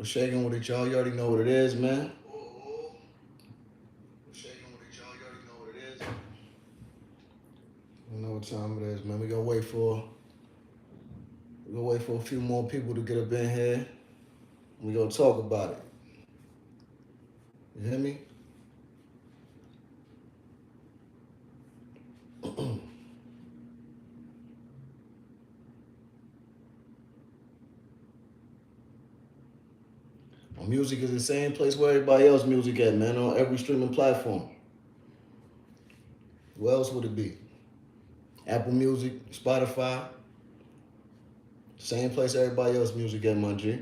What's shaking with it, y'all? You already know what it is, man. You know what time it is, man. We gonna wait for a few more people to get up in here. We gonna talk about it. You hear me? My music is the same place where everybody else music at, man. On every streaming platform. Where else would it be? Apple Music, Spotify. Same place everybody else music at, my G.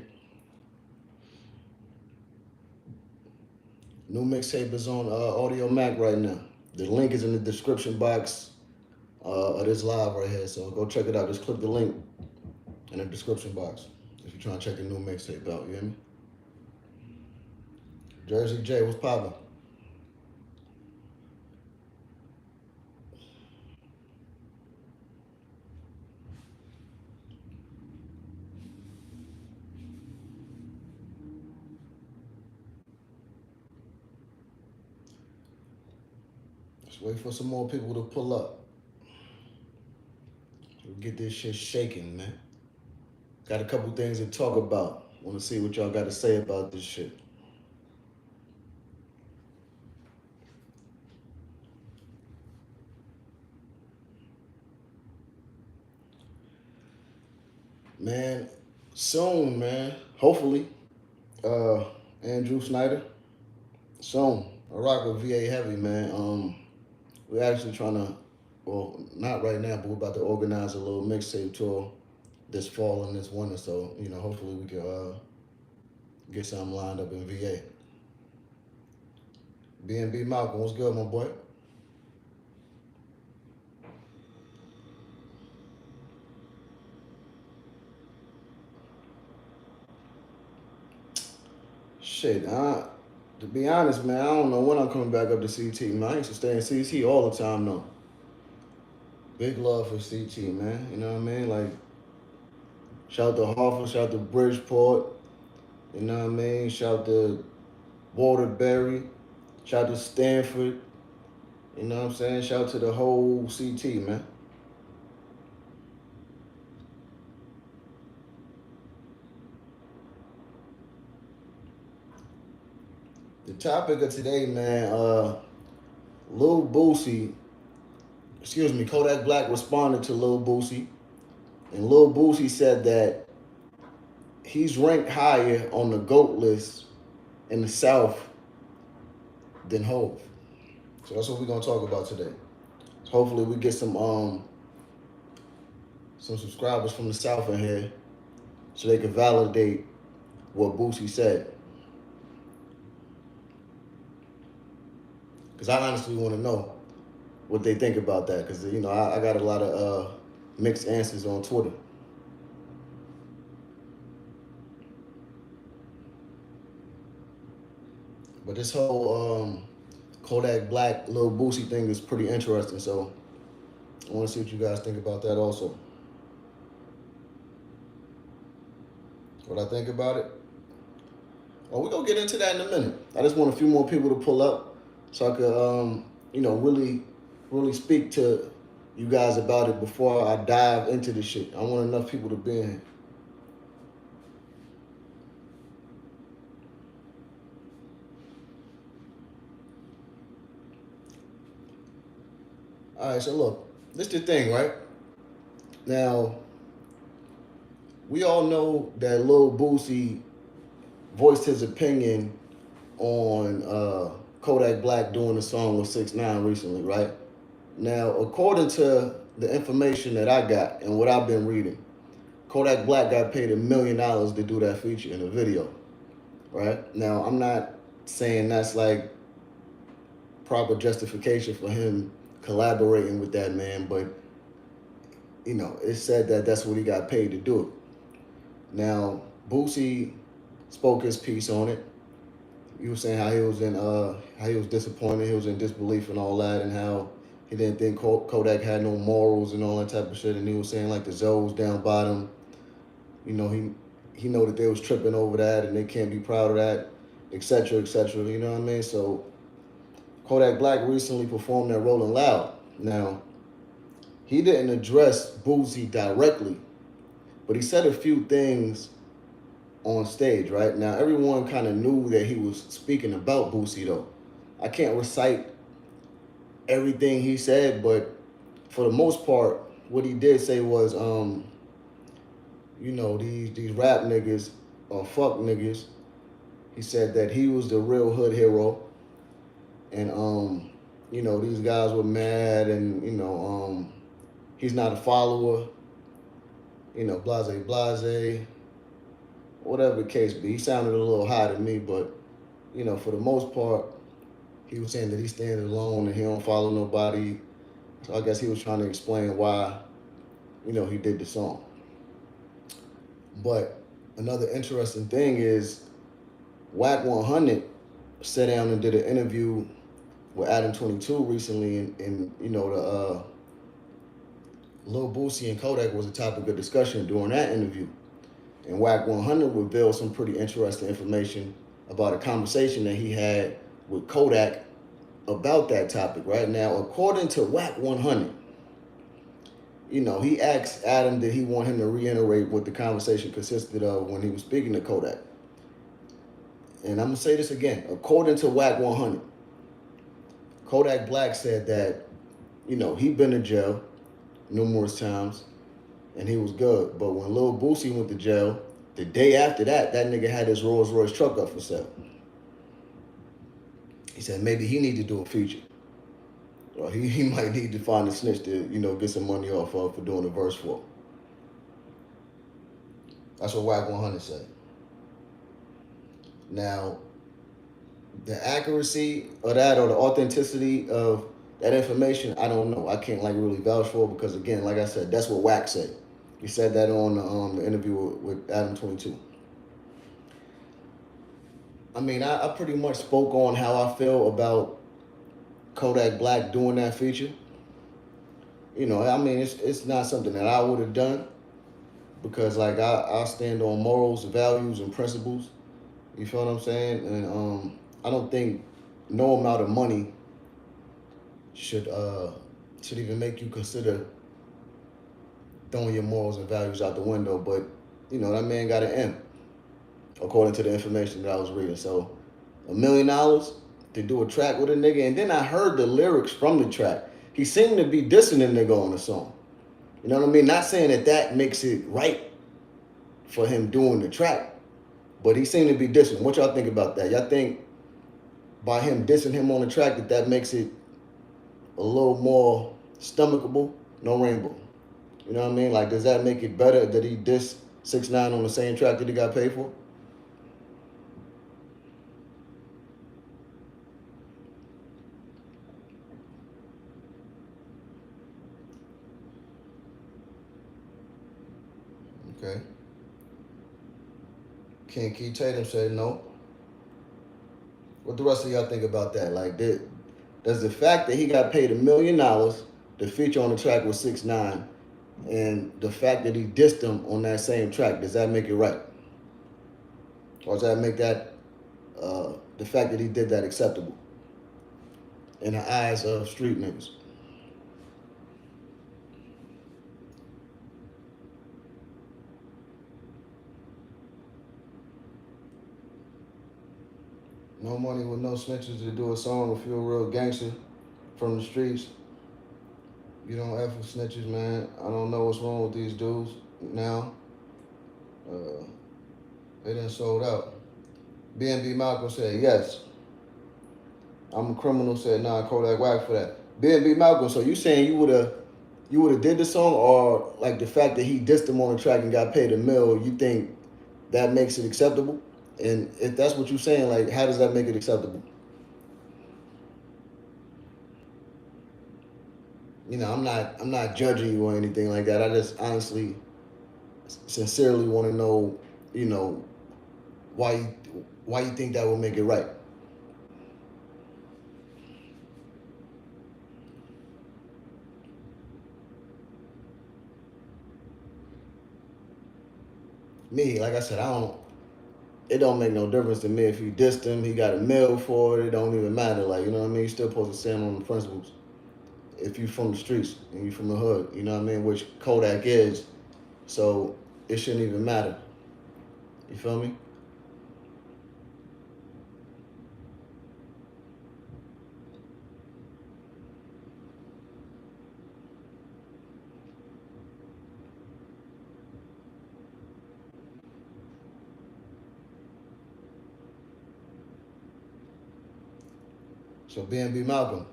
New mixtape is on Audio Mac right now. The link is in the description box of this live right here. So go check it out. Just click the link in the description box if you're trying to check a new mixtape out. You hear me? Jersey J, what's poppin'? Let's wait for some more people to pull up. We'll get this shit shaking, man. Got a couple things to talk about. Want to see what y'all got to say about this shit. Man, soon, man. Hopefully, Andrew Snyder. Soon. I rock with VA Heavy, man. We're actually trying to, well, not right now, but we're about to organize a little mixtape tour this fall and this winter. So, hopefully we can get something lined up in VA. B&B Malcolm, what's good, my boy? Shit, to be honest, man, I don't know when I'm coming back up to CT, man. I used to stay in CT all the time, though. Big love for CT, man. You know what I mean? Like, shout out to Hartford, shout out to Bridgeport. You know what I mean? Shout out to Waterbury. Shout out to Stanford. You know what I'm saying? Shout out to the whole CT, man. The topic of today, man, Lil Boosie, Kodak Black responded to Lil Boosie. And Lil Boosie said that he's ranked higher on the GOAT list in the South than Hov. So that's what we're gonna talk about today. Hopefully we get some subscribers from the South in here so they can validate what Boosie said. Because I honestly want to know what they think about that. Because, I got a lot of mixed answers on Twitter. But this whole Kodak Black, Lil Boosie thing is pretty interesting. So I want to see what you guys think about that also. What I think about it? Well, we're going to get into that in a minute. I just want a few more people to pull up so I could, really speak to you guys about it before I dive into the shit. I want enough people to be in here. All right, so look, this is the thing, right? Now, we all know that Lil Boosie voiced his opinion on Kodak Black doing a song with 6ix9ine recently, right? Now, according to the information that I got and what I've been reading, Kodak Black got paid $1 million to do that feature in a video, right? Now, I'm not saying that's like proper justification for him collaborating with that man, but it said that that's what he got paid to do it. Now, Boosie spoke his piece on it. He was saying how he was disappointed, he was in disbelief and all that, and how he didn't think Kodak had no morals and all that type of shit. And he was saying like the Zoes down bottom, he he know that they was tripping over that and they can't be proud of that, etc., etc. You know what I mean? So Kodak Black recently performed at Rolling Loud. Now, he didn't address Boosie directly, but he said a few things on stage, right? Now, everyone kind of knew that he was speaking about Boosie, though. I can't recite everything he said, but for the most part, what he did say was, these rap niggas are fuck niggas. He said that he was the real hood hero, and these guys were mad, and he's not a follower. Blase, blase, whatever the case be. He sounded a little high to me, but for the most part, he was saying that he stands alone and he don't follow nobody. So I guess he was trying to explain why, he did the song. But another interesting thing is Wack 100 sat down and did an interview with Adam 22 recently, and the Lil Boosie and Kodak was a topic of discussion during that interview. And Wack 100 revealed some pretty interesting information about a conversation that he had with Kodak about that topic. Right now, according to Wack 100, he asked Adam did he want him to reiterate what the conversation consisted of when he was speaking to Kodak. And I'm gonna say this again. According to Wack 100, Kodak Black said that he'd been to jail numerous times and he was good. But when Lil Boosie went to jail, the day after that nigga had his Rolls Royce truck up for sale. He said maybe he need to do a feature. Or he might need to find a snitch to, get some money off of for doing a verse for. That's what Wack 100 said. Now, the accuracy of that or the authenticity of that information, I don't know. I can't really vouch for it because, again, like I said, that's what Wack said. He said that on the interview with Adam 22. I mean, I pretty much spoke on how I feel about Kodak Black doing that feature. It's not something that I would have done because, like, I stand on morals, values, and principles. You feel what I'm saying? And I don't think no amount of money should even make you consider throwing your morals and values out the window. But that man got an M, according to the information that I was reading. So $1 million to do a track with a nigga, and then I heard the lyrics from the track. He seemed to be dissing the nigga on the song. You know what I mean? Not saying that makes it right for him doing the track, but he seemed to be dissing. What y'all think about that? Y'all think by him dissing him on the track that makes it a little more stomachable? No rainbow. You know what I mean? Like, does that make it better that he dissed 6ix9ine on the same track that he got paid for? Okay. King Key Tatum said no. What the rest of y'all think about that? Like, does the fact that he got paid $1 million to feature on the track with 6ix9ine, and the fact that he dissed him on that same track, does that make it right? Or does that make that the fact that he did that acceptable in the eyes of street niggas? No money with no snitches to do a song if you're a real gangster from the streets. You don't F with snitches, man. I don't know what's wrong with these dudes now. They done sold out. B&B Malcolm said, yes. I'm a criminal, said, nah, Kodak Black for that. B&B Malcolm, so you saying you would have did the song, or like the fact that he dissed him on the track and got paid $1 million, you think that makes it acceptable? And if that's what you're saying, like, how does that make it acceptable? I'm not judging you or anything like that. I just honestly, sincerely want to know, why you think that will make it right. me, like I said, I don't. It don't make no difference to me if he dissed him. He got a mail for it. It don't even matter. Like, you know what I mean. You still supposed to stand on the principles. If you from the streets and you from the hood, you know what I mean. Which Kodak is, so it shouldn't even matter. You feel me? So B&B Malcolm,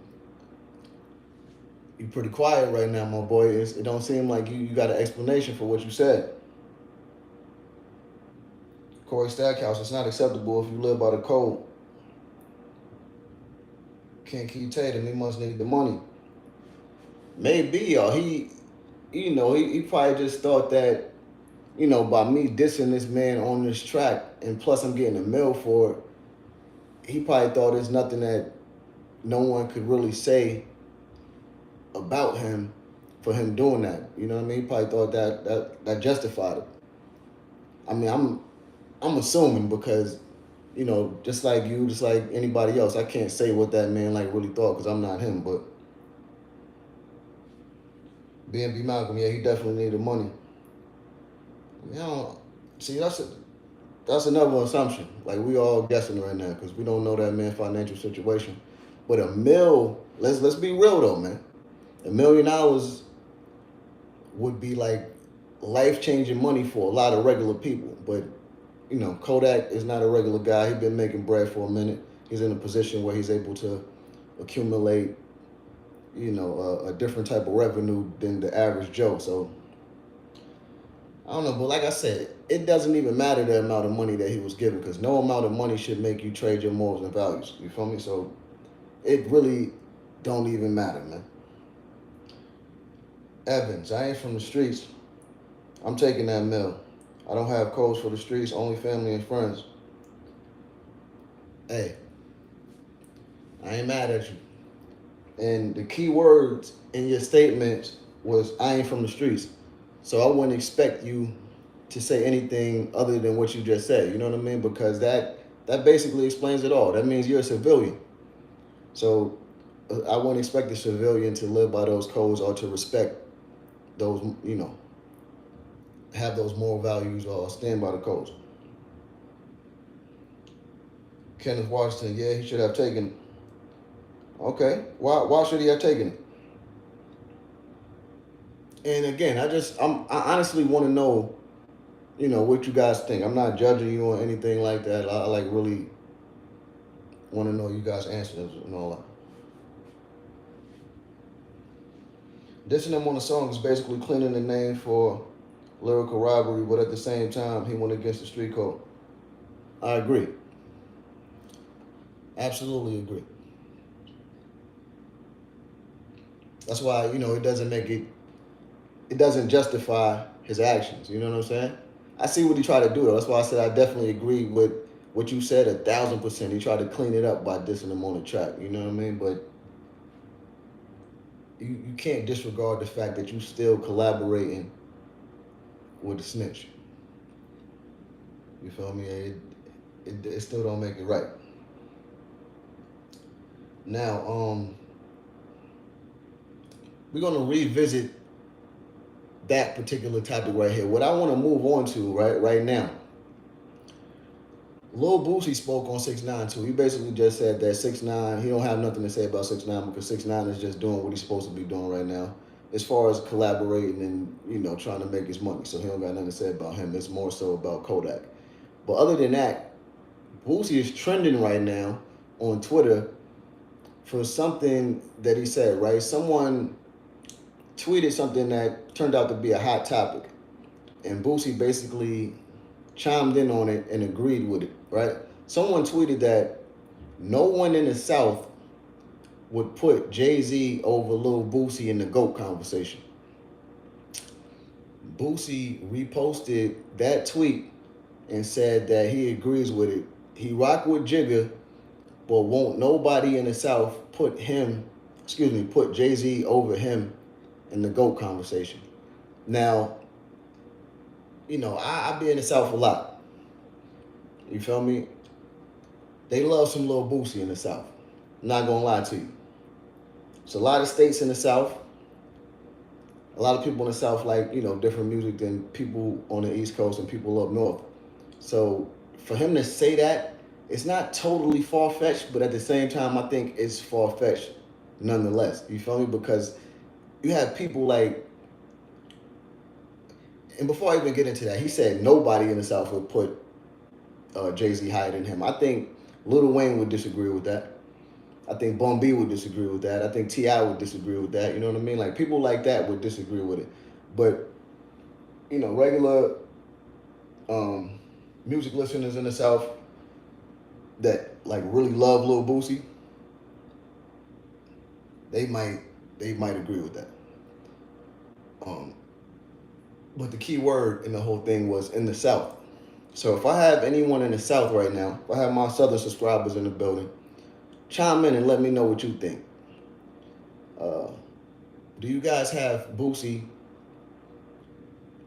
you pretty quiet right now, my boy. It don't seem like you got an explanation for what you said. Corey Stackhouse, it's not acceptable if you live by the code. Can't keep Tatum. He must need the money. Maybe, y'all. He probably just thought that, by me dissing this man on this track, and plus I'm getting a mill for it, he probably thought there's nothing that no one could really say about him for him doing that. You know what I mean? He probably thought that justified it. I mean, I'm assuming because, just like you, just like anybody else, I can't say what that man like really thought because I'm not him. But B&B Malcolm, yeah, he definitely needed money. I mean, I don't see that's another assumption. Like we all guessing right now because we don't know that man's financial situation. But a mill, let's be real though, man. $1 million would be like life changing money for a lot of regular people. But Kodak is not a regular guy. He's been making bread for a minute. He's in a position where he's able to accumulate, a different type of revenue than the average Joe. So I don't know, but like I said, it doesn't even matter the amount of money that he was given because no amount of money should make you trade your morals and values. You feel me? So it really don't even matter, man. Evans, I ain't from the streets. I'm taking that mill. I don't have codes for the streets, only family and friends. Hey, I ain't mad at you. And the key words in your statement was I ain't from the streets. So I wouldn't expect you to say anything other than what you just said. You know what I mean? Because that basically explains it all. That means you're a civilian. So I wouldn't expect a civilian to live by those codes or to respect those, have those moral values or stand by the codes. Kenneth Washington, yeah, he should have taken it. Okay, why should he have taken it? And again, I honestly want to know, what you guys think. I'm not judging you or anything like that. I like really want to know you guys' answers and all that. Dissing him on the song is basically cleaning the name for lyrical robbery, but at the same time, he went against the street code. I agree. Absolutely agree. That's why, it doesn't justify his actions. You know what I'm saying? I see what he tried to do, though. That's why I said I definitely agree with what you said 1,000%. He tried to clean it up by dissing him on the track. You know what I mean? But you can't disregard the fact that you still collaborating with the snitch. You feel me? It still don't make it right. Now, we're gonna revisit that particular topic right here. What I want to move on to right now. Lil Boosie spoke on 6ix9ine too. He basically just said that 6ix9ine, he don't have nothing to say about 6ix9ine because 6ix9ine is just doing what he's supposed to be doing right now, as far as collaborating and trying to make his money. So he don't got nothing to say about him. It's more so about Kodak. But other than that, Boosie is trending right now on Twitter for something that he said. Right, someone tweeted something that turned out to be a hot topic, and Boosie basically chimed in on it and agreed with it, right? Someone tweeted that no one in the South would put Jay-Z over Lil Boosie in the GOAT conversation. Boosie reposted that tweet and said that he agrees with it. He rock with Jigga, but won't nobody in the South put Jay-Z over him in the GOAT conversation. Now, I be in the South a lot. You feel me? They love some Lil Boosie in the South. I'm not gonna lie to you. It's a lot of states in the South. A lot of people in the South like, different music than people on the East Coast and people up north. So for him to say that, it's not totally far fetched, but at the same time, I think it's far fetched nonetheless. You feel me? Because you have people like, and before I even get into that, he said nobody in the South would put Jay-Z higher than him. I think Lil Wayne would disagree with that. I think Bun B would disagree with that. I think T.I. would disagree with that. You know what I mean? Like, people like that would disagree with it. But, regular music listeners in the South that, like, really love Lil Boosie, they might agree with that. Um, but the key word in the whole thing was in the South. So if I have anyone in the South right now, if I have my Southern subscribers in the building, chime in and let me know what you think. Do you guys have Boosie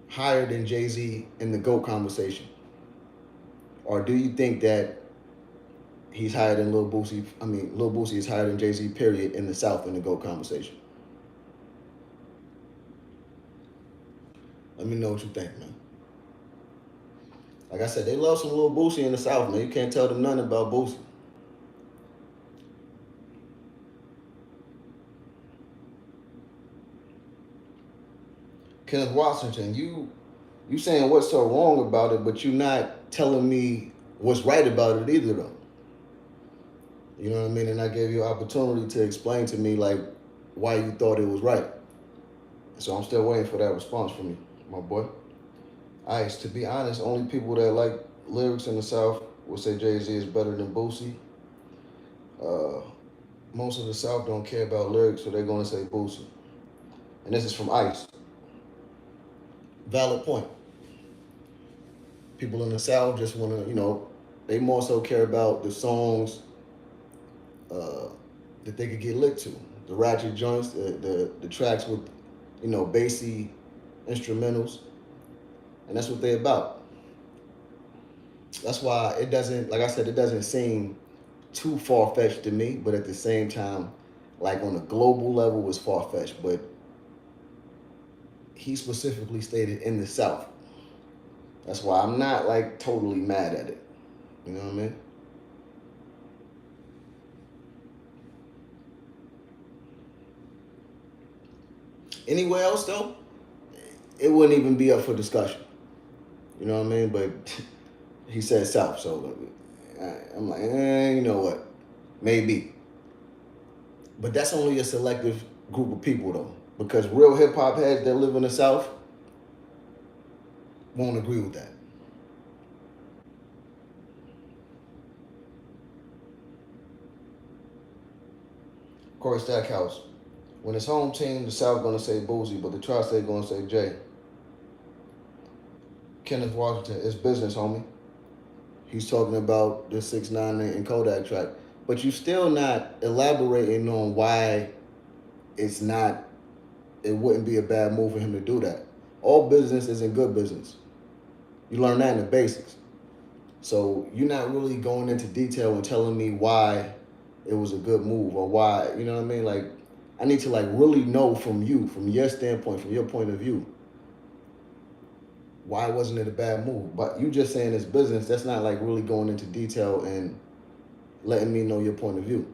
higher than Jay-Z in the GOAT conversation? Or do you think that he's higher than Lil Boosie? I mean, Lil Boosie is higher than Jay-Z, period, in the South in the GOAT conversation? Let me know what you think, man. Like I said, they love some Lil Boosie in the South, man. You can't tell them nothing about Boosie. Kenneth Washington, you saying what's so wrong about it, but you not telling me what's right about it either, though. You know what I mean? And I gave you an opportunity to explain to me, like, why you thought it was right. So I'm still waiting for that response from you, my boy. Ice, to be honest, only people that like lyrics in the South will say Jay-Z is better than Boosie. Most of the South don't care about lyrics, so they're going to say Boosie. And this is from Ice. Valid point. People in the South just want to, they more so care about the songs that they could get lit to. The ratchet joints, the tracks with, bassy instrumentals. And that's what they're about. That's why it doesn't, like I said, it doesn't seem too far-fetched to me, but at the same time, like on a global level, it's far-fetched. But he specifically stated in the South. That's why I'm not like totally mad at it. You know what I mean? Anywhere else though, it wouldn't even be up for discussion. You know what I mean? But he said South, so I'm like, you know what? Maybe. But that's only a selective group of people though, because real hip hop heads that live in the South won't agree with that. Corey Stackhouse. When it's home team, the South gonna say Boosie, but the Tri-State gonna say Jay. Kenneth Washington, it's business, homie. He's talking about the 6ix9ine and Kodak track, but you still not elaborating on why it's not. It wouldn't be a bad move for him to do that. All business isn't good business. You learn that in the basics. So you're not really going into detail and telling me why it was a good move or why, you know what I mean? Like, I need to like really know from you, from your standpoint, from your point of view, why wasn't it a bad move? But you just saying it's business, that's not like really going into detail and letting me know your point of view.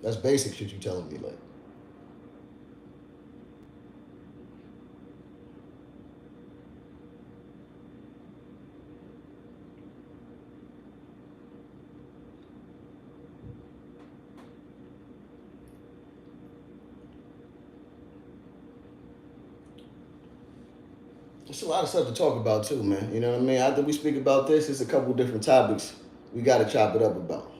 That's basic shit you telling me, like. It's a lot of stuff to talk about too, man. You know what I mean? After we speak about this, it's a couple different topics we got to chop it up about.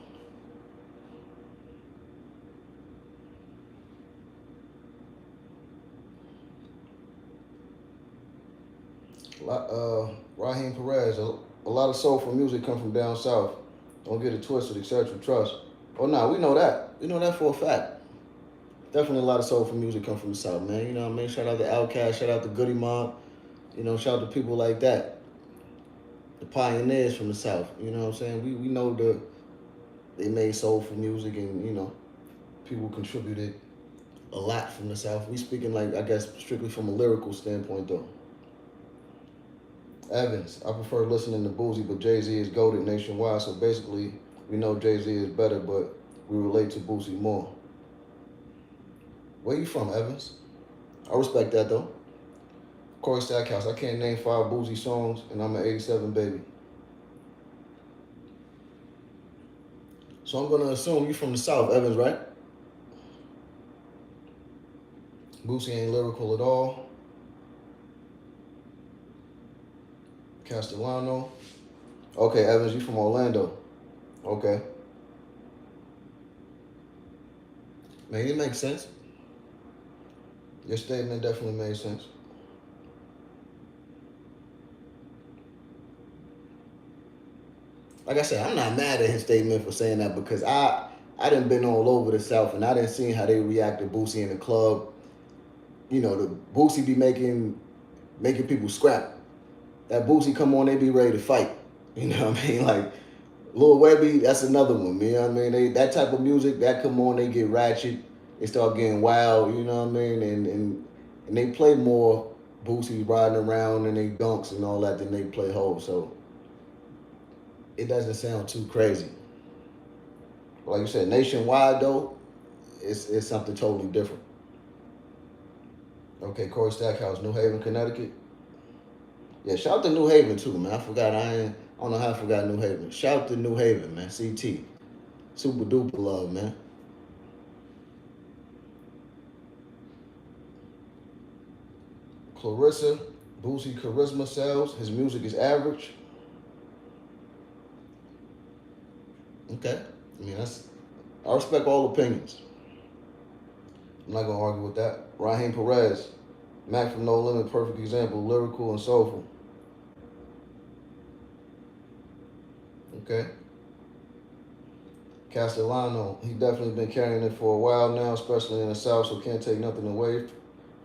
Raheem Perez, a lot of soulful music come from down south. Don't get it twisted, etc. Trust. Oh no, we know that. We know that for a fact. Definitely a lot of soulful music come from the South, man. You know what I mean? Shout out to Outkast, shout out to Goody Mob, shout out to people like that. The pioneers from the South. You know what I'm saying? We know they made soulful music and, people contributed a lot from the South. We speaking like I guess strictly from a lyrical standpoint though. Evans, I prefer listening to Boosie, but Jay Z is goated nationwide. So basically, we know Jay Z is better, but we relate to Boosie more. Where you from, Evans? I respect that though. Corey Stackhouse, I can't name 5 Boosie songs, and I'm an '87 baby. So I'm gonna assume you from the South, Evans, right? Boosie ain't lyrical at all. Castellano. Okay, Evans, you from Orlando. Okay. Man, it makes sense. Your statement definitely made sense. Like I said, I'm not mad at his statement for saying that because I done been all over the South and I done seen how they react to Boosie in the club. The Boosie be making people scrap. That Boosie come on, they be ready to fight. You know what I mean? Like Lil Webby, that's another one. You know what I mean? That type of music that come on, they get ratchet. They start getting wild. You know what I mean? And they play more Boosie riding around and they dunks and all that than they play Hov. So it doesn't sound too crazy. Like you said, nationwide though, it's something totally different. Okay, Corey Stackhouse, New Haven, Connecticut. Yeah, shout out to New Haven too, man. I don't know how I forgot New Haven. Shout out to New Haven, man. CT. Super duper love, man. Clarissa, Boosie charisma sells. His music is average. Okay. I respect all opinions. I'm not gonna argue with that. Raheem Perez, Mac from No Limit, perfect example, lyrical and soulful. Okay. Castellano, he definitely been carrying it for a while now, especially in the South, so can't take nothing away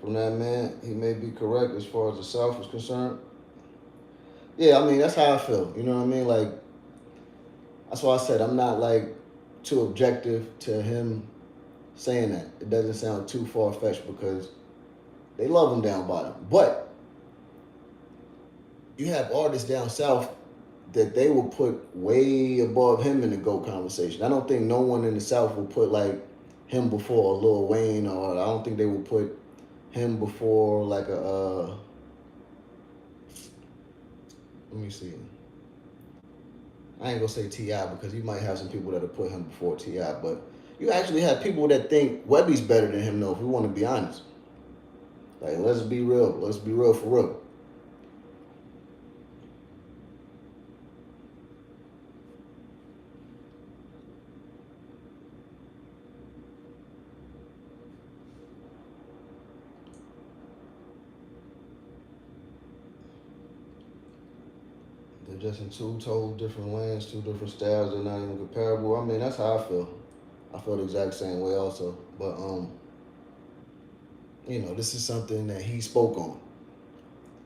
from that man. He may be correct as far as the South is concerned. Yeah, that's how I feel. You know what I mean? Like, that's why I said I'm not like too objective to him saying that. It doesn't sound too far fetched because they love him down bottom. But you have artists down south that they will put way above him in the GOAT conversation. I don't think no one in the South will put like him before Lil Wayne, or I don't think they will put him before like let me see. I ain't gonna say T.I. because you might have some people that'll put him before T.I., but you actually have people that think Webby's better than him though, if we want to be honest. Like, let's be real. Let's be real for real. They're just in two total different lanes, two different styles. They're not even comparable. That's how I feel. I feel the exact same way also. But this is something that he spoke on.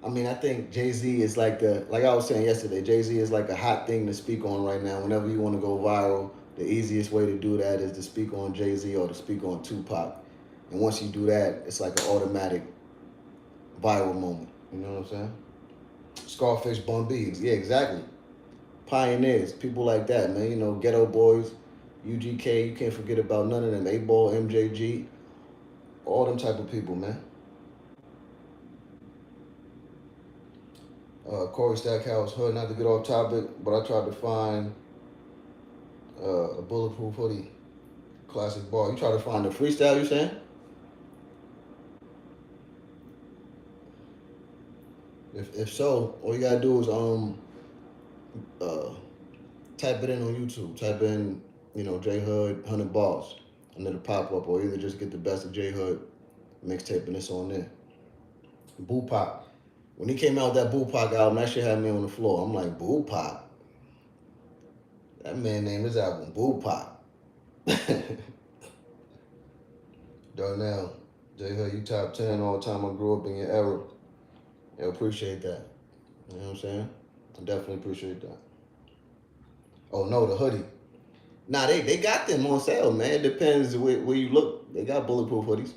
I think Jay Z is like I was saying yesterday, Jay Z is like a hot thing to speak on right now. Whenever you want to go viral, the easiest way to do that is to speak on Jay Z or to speak on Tupac. And once you do that, it's like an automatic viral moment. You know what I'm saying? Scarface, Bun B. Yeah, exactly. Pioneers, people like that, man. Ghetto Boys, UGK, you can't forget about none of them. 8-Ball, MJG, all them type of people, man. Corey Stackhouse, Hood, not to get off topic, but I tried to find a bulletproof hoodie, classic bar. You try to find a freestyle, you saying? If so, all you gotta do is uh, type it in on YouTube. Type in, J Hood 100 bars, and it'll pop up. Or either just get the best of J Hood mixtape and it's on there. Bupac. When he came out with that Bupac album, that shit had me on the floor. I'm like, Bupac? That man named his album Bupac. Darnell, J Hood, you top 10 all time. I grew up in your era. I appreciate that. You know what I'm saying? I definitely appreciate that. Oh no, the hoodie. Nah, they got them on sale, man. It depends where you look. They got bulletproof hoodies.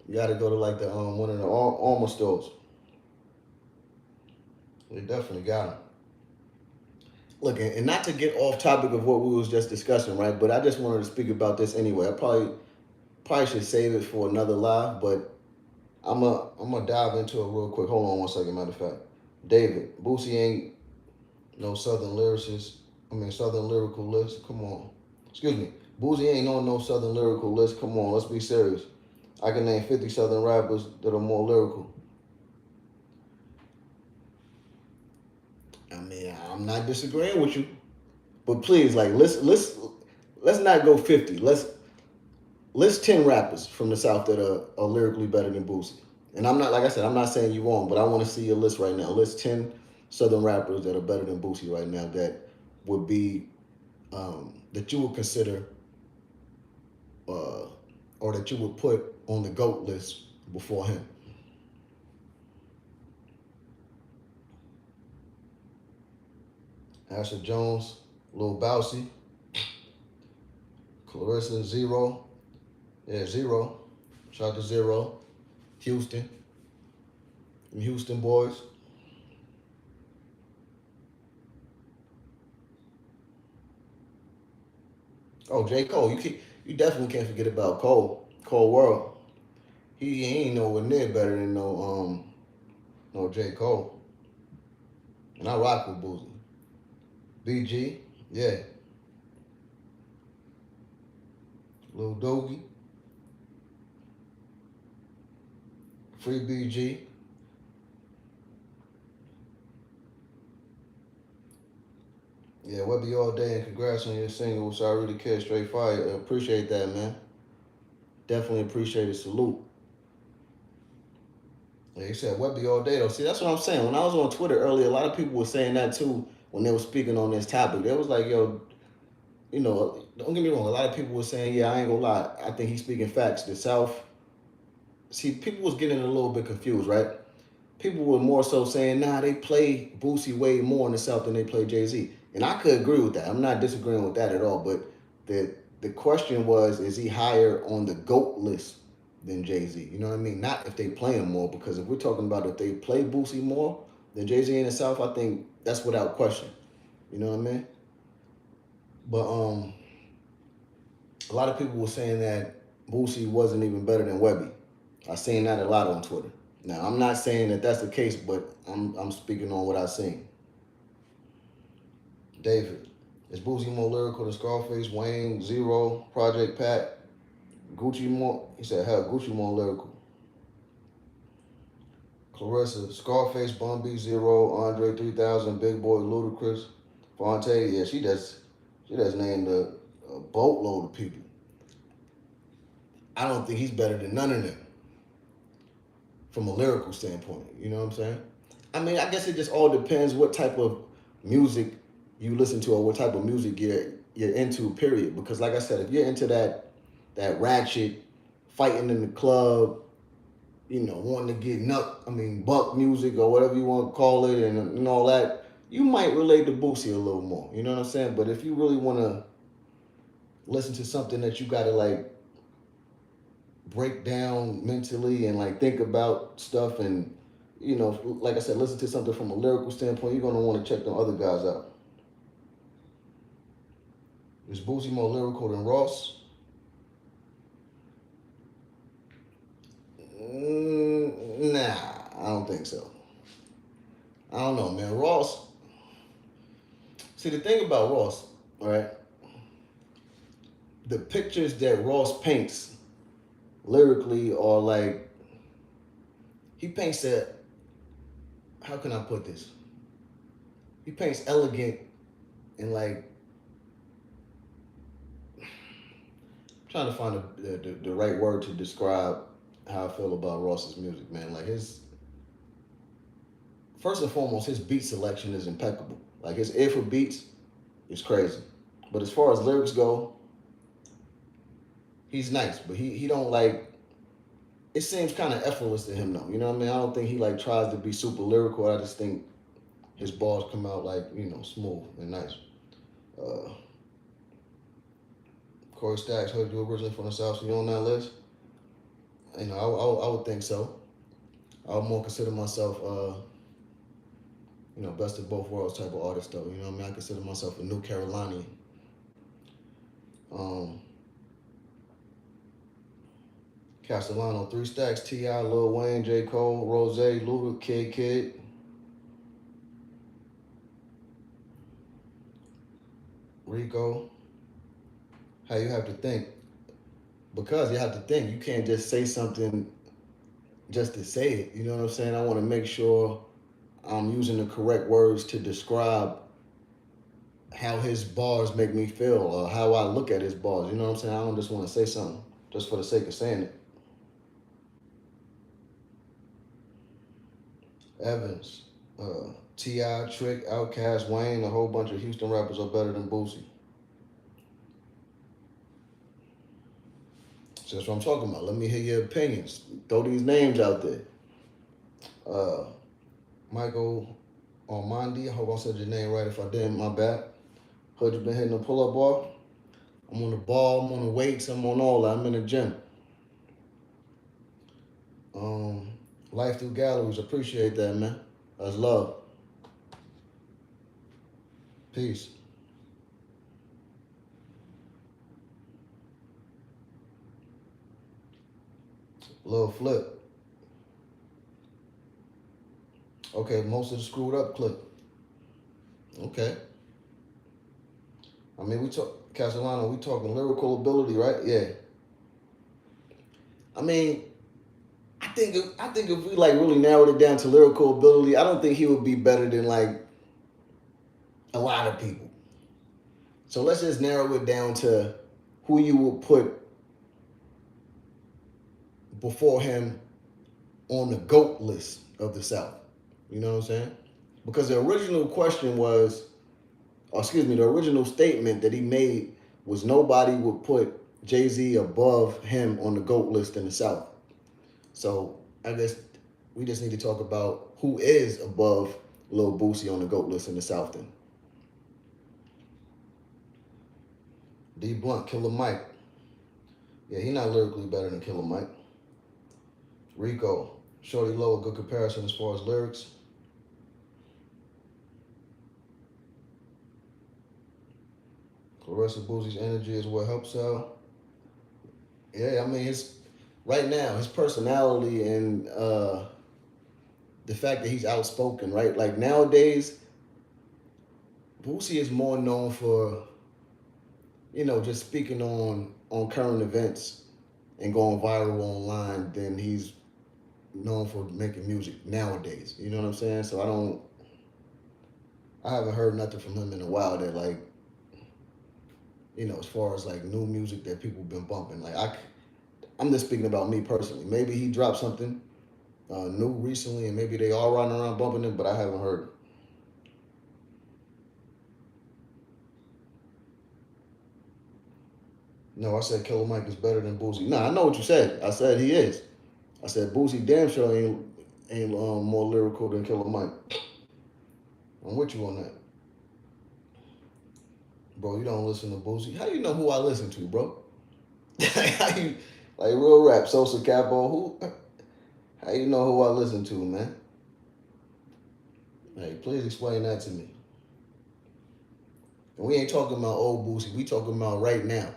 You got to go to like the one of the armor stores. They definitely got them. Look, and not to get off topic of what we was just discussing, right? But I just wanted to speak about this anyway. I probably should save it for another live, but I'm gonna dive into it real quick. Hold on one second, matter of fact. David, Boosie ain't no Southern lyricist. I mean Southern lyrical list. Come on. Excuse me. Boosie ain't on no Southern lyrical list. Come on, let's be serious. I can name 50 Southern rappers that are more lyrical. I mean, I'm not disagreeing with you, but please, like, let's not go 50. Let's list 10 rappers from the South that are lyrically better than Boosie. And I'm not, like I said, I'm not saying you wrong, but I want to see your list right now. List 10 Southern rappers that are better than Boosie right now that would be, that you would consider, uh, or that you would put on the GOAT list before him. Asher Jones, Lil Boosie, Clarissa Zero. Yeah, Zero. Shout out to Zero. Houston. Them Houston boys. Oh, J. Cole. You definitely can't forget about Cole. Cole World. He ain't nowhere near better than no J. Cole. And I rock with Boosie. BG, yeah. Lil Doogie, Free BG. Yeah, Webby all day and congrats on your single. So I really care, straight fire. I appreciate that, man. Definitely appreciate it. Salute. Yeah, he said Webby all day though. See, that's what I'm saying. When I was on Twitter earlier, a lot of people were saying that too when they were speaking on this topic. They was like, yo, don't get me wrong. A lot of people were saying, yeah, I ain't gonna lie. I think he's speaking facts. The South, see, people was getting a little bit confused, right? People were more so saying, nah, they play Boosie way more in the South than they play Jay Z. And I could agree with that. I'm not disagreeing with that at all. But the question was, is he higher on the GOAT list than Jay Z? You know what I mean? Not if they play him more, because if we're talking about if they play Boosie more than Jay Z in the South, I think that's without question. You know what I mean? But a lot of people were saying that Boosie wasn't even better than Webby. I seen that a lot on Twitter. Now I'm not saying that that's the case, but I'm speaking on what I seen. David, is Boosie more lyrical than Scarface, Wayne, Zero, Project Pat, Gucci more? He said, hell, Gucci more lyrical. Clarissa, Scarface, Bun B, Zero, Andre 3000, Big Boy, Ludacris, Fonte. Yeah, she does named a boatload of people. I don't think he's better than none of them from a lyrical standpoint. You know what I'm saying? I mean, I guess it just all depends what type of music you listen to or what type of music you're into. Period. Because like I said, if you're into that ratchet, fighting in the club, wanting to get buck music or whatever you want to call it, and all that, you might relate to Boosie a little more. You know what I'm saying? But if you really want to listen to something that you got to like break down mentally and like think about stuff and like I said, listen to something from a lyrical standpoint, you're gonna want to check them other guys out. Is Boosie more lyrical than Ross? Nah, I don't think so. I don't know, man. Ross. See, the thing about Ross, all right, the pictures that Ross paints lyrically are like he paints that. How can I put this? He paints elegant and like trying to find the right word to describe how I feel about Ross's music, man. Like his first and foremost, his beat selection is impeccable. Like his ear for beats is crazy. But as far as lyrics go, he's nice, but he don't like. It seems kind of effortless to him though. You know what I mean? I don't think he like tries to be super lyrical. I just think his bars come out like smooth and nice. Uh, Corey Stacks heard you originally from the South, so you on that list? I would think so. I would more consider myself, best of both worlds type of artist though. You know what I mean? I consider myself a New Carolinian. Um, Castellano, Three Stacks, T.I., Lil Wayne, J. Cole, Rose, Luda, Kid, Rico. How you have to think. Because you have to think. You can't just say something just to say it. You know what I'm saying? I want to make sure I'm using the correct words to describe how his bars make me feel or how I look at his bars. You know what I'm saying? I don't just want to say something just for the sake of saying it. Evans, T.I., Trick, Outkast, Wayne, a whole bunch of Houston rappers are better than Boosie. So that's what I'm talking about. Let me hear your opinions. Throw these names out there. Uh, Michael Armandi, I hope I said your name right. If I didn't, my bad. Heard you been hitting the pull-up bar. I'm on the ball, I'm on the weights, I'm on all that. I'm in the gym. Um, Life through galleries, appreciate that, man. That's love. Peace. Little flip. Okay, most of the screwed up clip. Okay. I mean, we talk Castellano, we talking lyrical ability, right? Yeah. I mean, I think if we like really narrowed it down to lyrical ability, I don't think he would be better than like a lot of people. So let's just narrow it down to who you would put before him on the GOAT list of the South. You know what I'm saying? Because the original question was, or excuse me, the original statement that he made was nobody would put Jay-Z above him on the GOAT list in the South. So I guess we just need to talk about who is above Lil Boosie on the GOAT list in the South then. D Blunt, Killer Mike. Yeah, he not lyrically better than Killer Mike. Rico, Shorty Low, a good comparison as far as lyrics. Clarissa Boosie's energy is what helps out. Yeah, I mean, right now, his personality and the fact that he's outspoken, right? Like nowadays, Boosie is more known for, just speaking on current events and going viral online than he's known for making music nowadays. You know what I'm saying? So I haven't heard nothing from him in a while that like, as far as like new music that people been bumping. Like I'm just speaking about me personally. Maybe he dropped something new recently, and maybe they all running around bumping it, but I haven't heard it. No, I said Killer Mike is better than Boosie. Nah, I know what you said. I said he is. I said Boosie damn sure ain't more lyrical than Killer Mike. I'm with you on that, bro. You don't listen to Boosie. How you know who I listen to, bro? How you like real rap? Sosa Capo. Who? How you know who I listen to, man? Hey, please explain that to me. And we ain't talking about old Boosie. We talking about right now.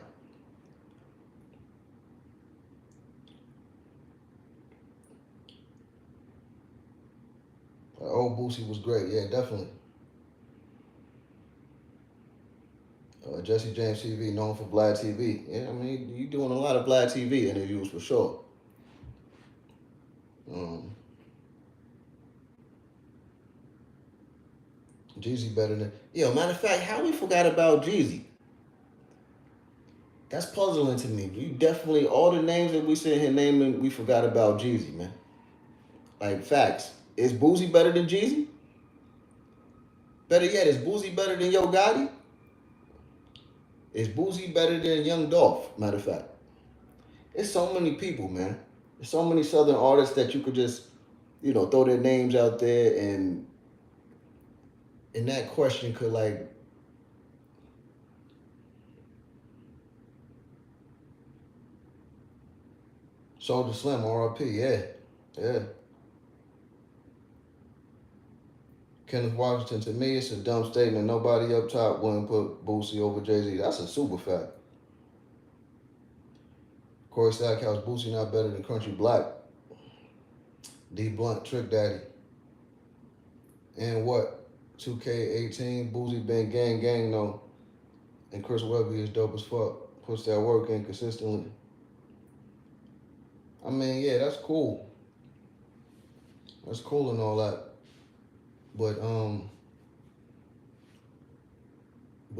Old Boosie was great. Yeah, definitely. Jesse James TV, known for Vlad TV. Yeah, I mean, you doing a lot of Vlad TV interviews for sure. Um, Jeezy better than. Matter of fact, how we forgot about Jeezy? That's puzzling to me. You definitely, all the names that we sit here naming, we forgot about Jeezy, man. Like, facts. Is Boozy better than Jeezy? Better yet, is Boozy better than Yo Gotti? Is Boozy better than Young Dolph? Matter of fact. it's so many people, man. There's so many Southern artists that you could just, throw their names out there, and that question could like, Soldier Slim, R.I.P. Yeah, yeah. Kenneth Washington, to me, it's a dumb statement. Nobody up top wouldn't put Boosie over Jay Z. That's a super fact. Corey Stackhouse, Boosie not better than Country Black. D Blunt, Trick Daddy. And what? 2K18, Boosie been gang gang though. And Chris Webby is dope as fuck. Puts that work in consistently. I mean, yeah, that's cool. That's cool and all that. But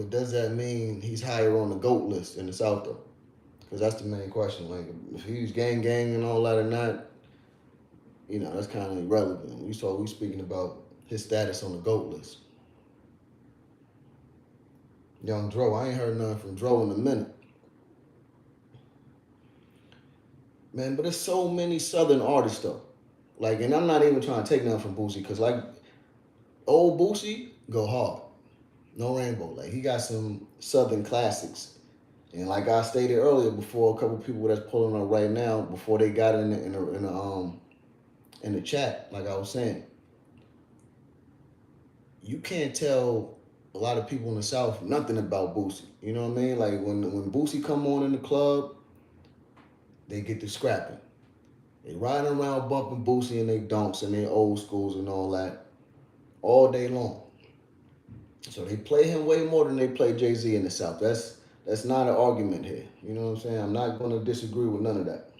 does that mean he's higher on the GOAT list in the South though? Because that's the main question. Like, if he's gang gang and all that or not, that's kind of irrelevant. We speaking about his status on the GOAT list. Young Dro, I ain't heard nothing from Dro in a minute. Man, but there's so many Southern artists though. Like, and I'm not even trying to take nothing from Boosie, because like old Boosie go hard. No rainbow. Like, he got some Southern classics. And like I stated earlier, before a couple people that's pulling up right now, before they got in the chat, like I was saying, you can't tell a lot of people in the South nothing about Boosie. You know what I mean? Like, when Boosie come on in the club, they get to scrapping. They riding around bumping Boosie and they dunks and they old schools and all that all day long. So they play him way more than they play Jay-Z in the South. That's not an argument here. You know what I'm saying? I'm not going to disagree with none of that.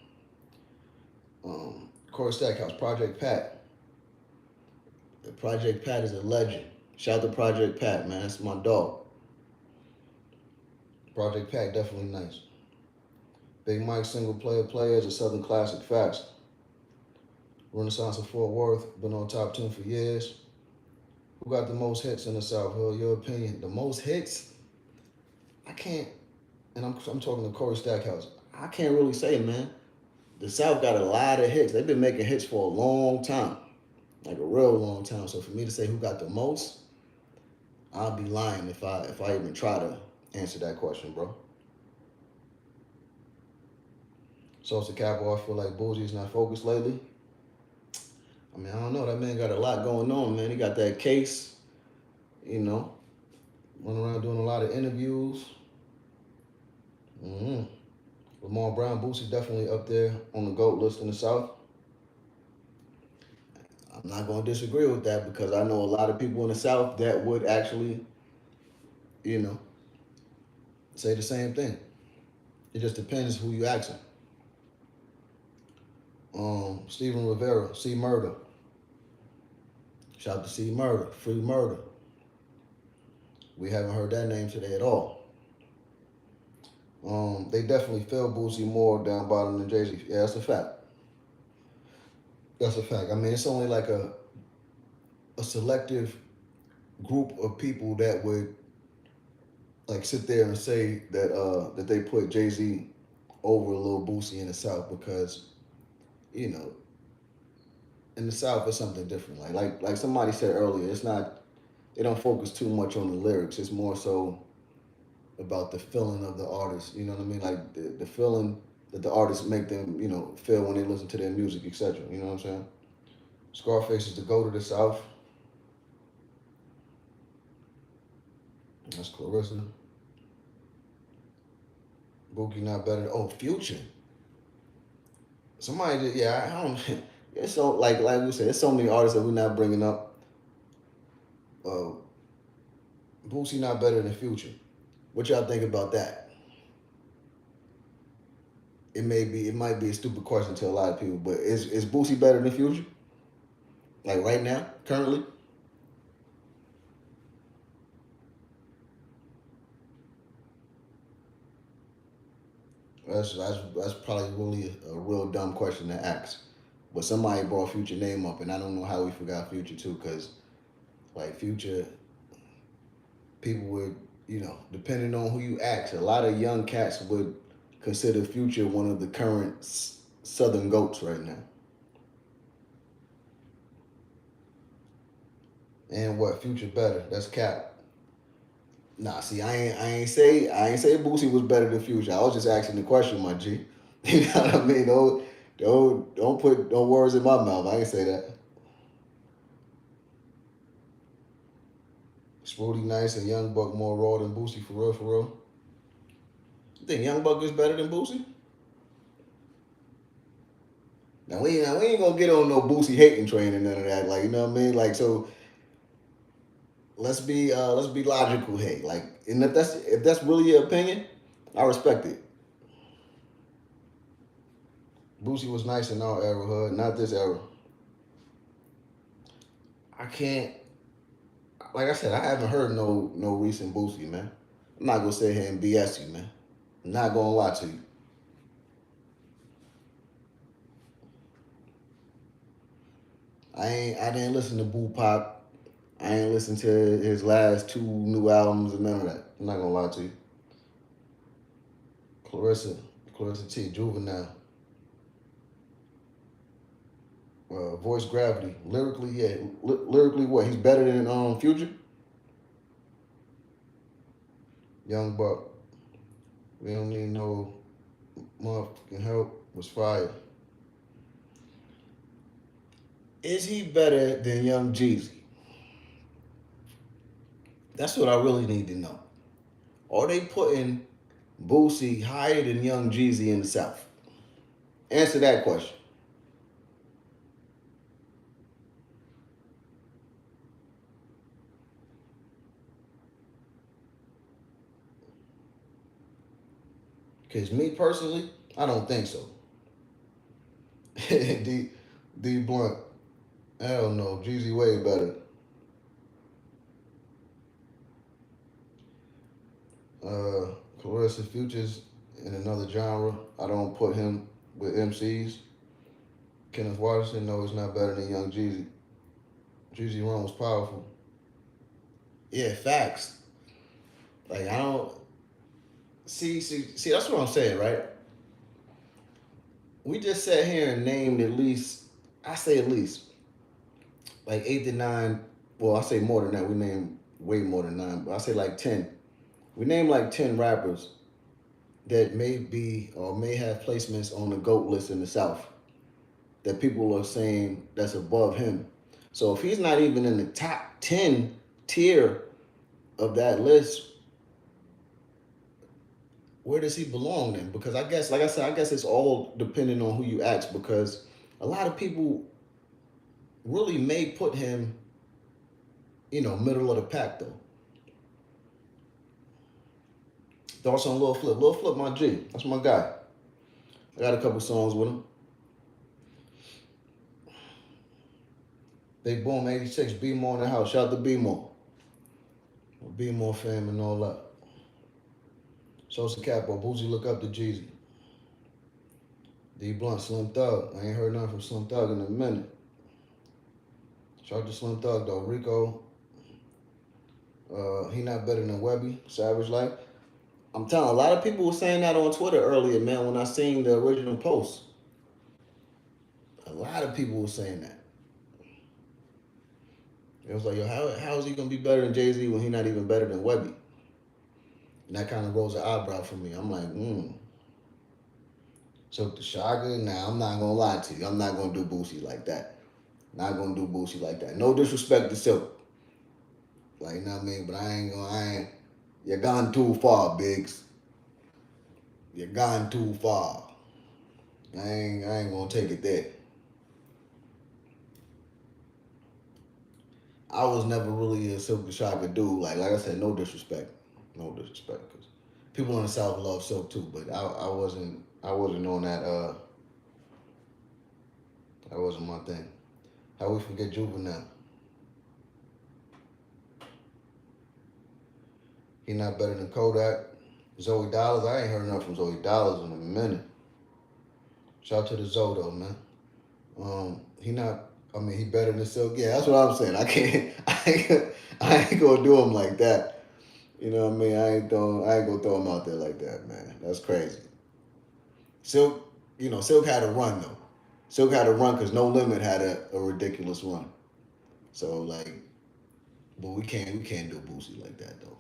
Corey Stackhouse, Project Pat. Project Pat is a legend. Shout out to Project Pat, man. That's my dog. Project Pat, definitely nice. Big Mike, single player is a Southern classic, facts. Renaissance of Fort Worth, been on top 10 for years. Who got the most hits in the South? Your opinion. The most hits? I can't, and I'm talking to Corey Stackhouse. I can't really say, man. The South got a lot of hits. They've been making hits for a long time, like a real long time. So for me to say who got the most, I'll be lying if I even try to answer that question, bro. So it's a capital. I feel like Boogie's not focused lately. I mean, I don't know. That man got a lot going on, man. He got that case, running around doing a lot of interviews. Lamar Brown, Boosie definitely up there on the GOAT list in the South. I'm not going to disagree with that, because I know a lot of people in the South that would actually, say the same thing. It just depends who you asking. Steven Rivera, C Murder. Shout out to C Murder, Free Murder. We haven't heard that name today at all. They definitely feel Boosie more down bottom than Jay-Z. Yeah, that's a fact. That's a fact. I mean, it's only like a selective group of people that would like sit there and say that they put Jay-Z over Lil Boosie in the South, because, in the South it's something different. Like somebody said earlier, it's not, they don't focus too much on the lyrics. It's more so about the feeling of the artist. You know what I mean? Like the feeling that the artists make them, feel when they listen to their music, etc. You know what I'm saying? Scarface is the GOAT of the South. That's Clarissa. Boogie not better. Future. Somebody just, yeah, I don't. It's so like we said, it's so many artists that we're not bringing up. Boosie not better than Future. What y'all think about that? It might be a stupid question to a lot of people, but is Boosie better than Future? Like right now, currently? That's probably really a real dumb question to ask. But somebody brought Future name up, and I don't know how we forgot Future too, because like Future, people would, depending on who you ask, a lot of young cats would consider Future one of the current Southern goats right now. And what Future better? That's cap. Nah, see, I ain't say Boosie was better than Future. I was just asking the question, my G. You know what I mean? Don't put no words in my mouth. I ain't say that. Sprudy Nice and Young Buck more raw than Boosie for real, for real. You think Young Buck is better than Boosie? Now we ain't gonna get on no Boosie hating train and none of that. Like, you know what I mean? Like, so let's be logical here. Like, and if that's really your opinion, I respect it. Boosie was nice in our era, hood, not this era. I can't. Like I said, I haven't heard no recent Boosie, man. I'm not gonna sit here and BS you, man. I'm not gonna lie to you. I didn't listen to Boo Pop. I ain't listened to his last two new albums and none of that. I'm not gonna lie to you. Clarissa, Clarissa T, Juvenile, Voice Gravity, lyrically, yeah, lyrically, what? He's better than Future, Young Buck. We don't need no motherfucking help. Was fire. Is he better than Young Jeezy? That's what I really need to know. Are they putting Boosie higher than Young Jeezy in the South? Answer that question. Because me personally, I don't think so. D, D Blunt, hell no. Jeezy way better. Clarissa Futures in another genre. I don't put him with MCs. Kenneth Watterson, no, he's not better than Young Jeezy. Jeezy Run was powerful. Yeah, facts. Like I don't see. That's what I'm saying, right? We just sat here and named at least. I say at least like 8 to 9. Well, I say more than that. We named way more than 9, but I say like 10. We named like 10 rappers that may be or may have placements on the GOAT list in the South that people are saying that's above him. So if he's not even in the top 10 tier of that list, where does he belong then? Because I guess, like I said, I guess it's all depending on who you ask because a lot of people really may put him, middle of the pack though. Thoughts on Lil Flip? Lil Flip, my G. That's my guy. I got a couple songs with him. Big Boom 86, B More in the house. Shout out to B More. B More fam and all that. Sosa Capo, Boozy look up to Jeezy. D Blunt, Slim Thug. I ain't heard nothing from Slim Thug in a minute. Shout out to Slim Thug though. Rico, he not better than Webby, Savage Life. I'm telling a lot of people were saying that on Twitter earlier, man, when I seen the original post. A lot of people were saying that. It was like, yo, how is he gonna be better than Jay-Z when he not even better than Webby? And that kind of rose an eyebrow for me. I'm like. So the Shaga, nah, I'm not gonna lie to you. I'm not gonna do Boosie like that. Not gonna do Boosie like that. No disrespect to Silk. Like, you know what I mean? But I ain't, you're gone too far, Biggs. You're gone too far. I ain't gonna take it there. I was never really a Silk the Shocker dude. Like I said, no disrespect. No disrespect. Cause people in the South love Silk too, but I wasn't on that that wasn't my thing. How we forget Juvenile? He not better than Kodak. Zoe Dollars, I ain't heard nothing from Zoe Dollars in a minute. Shout out to the Zoe though, man. He not. I mean, he better than Silk. Yeah, that's what I'm saying. I can't. I ain't gonna do him like that. You know what I mean? I ain't gonna throw him out there like that, man. That's crazy. Silk, Silk had a run though. Silk had a run because No Limit had a ridiculous run. So like, but we can't do Boosie like that though.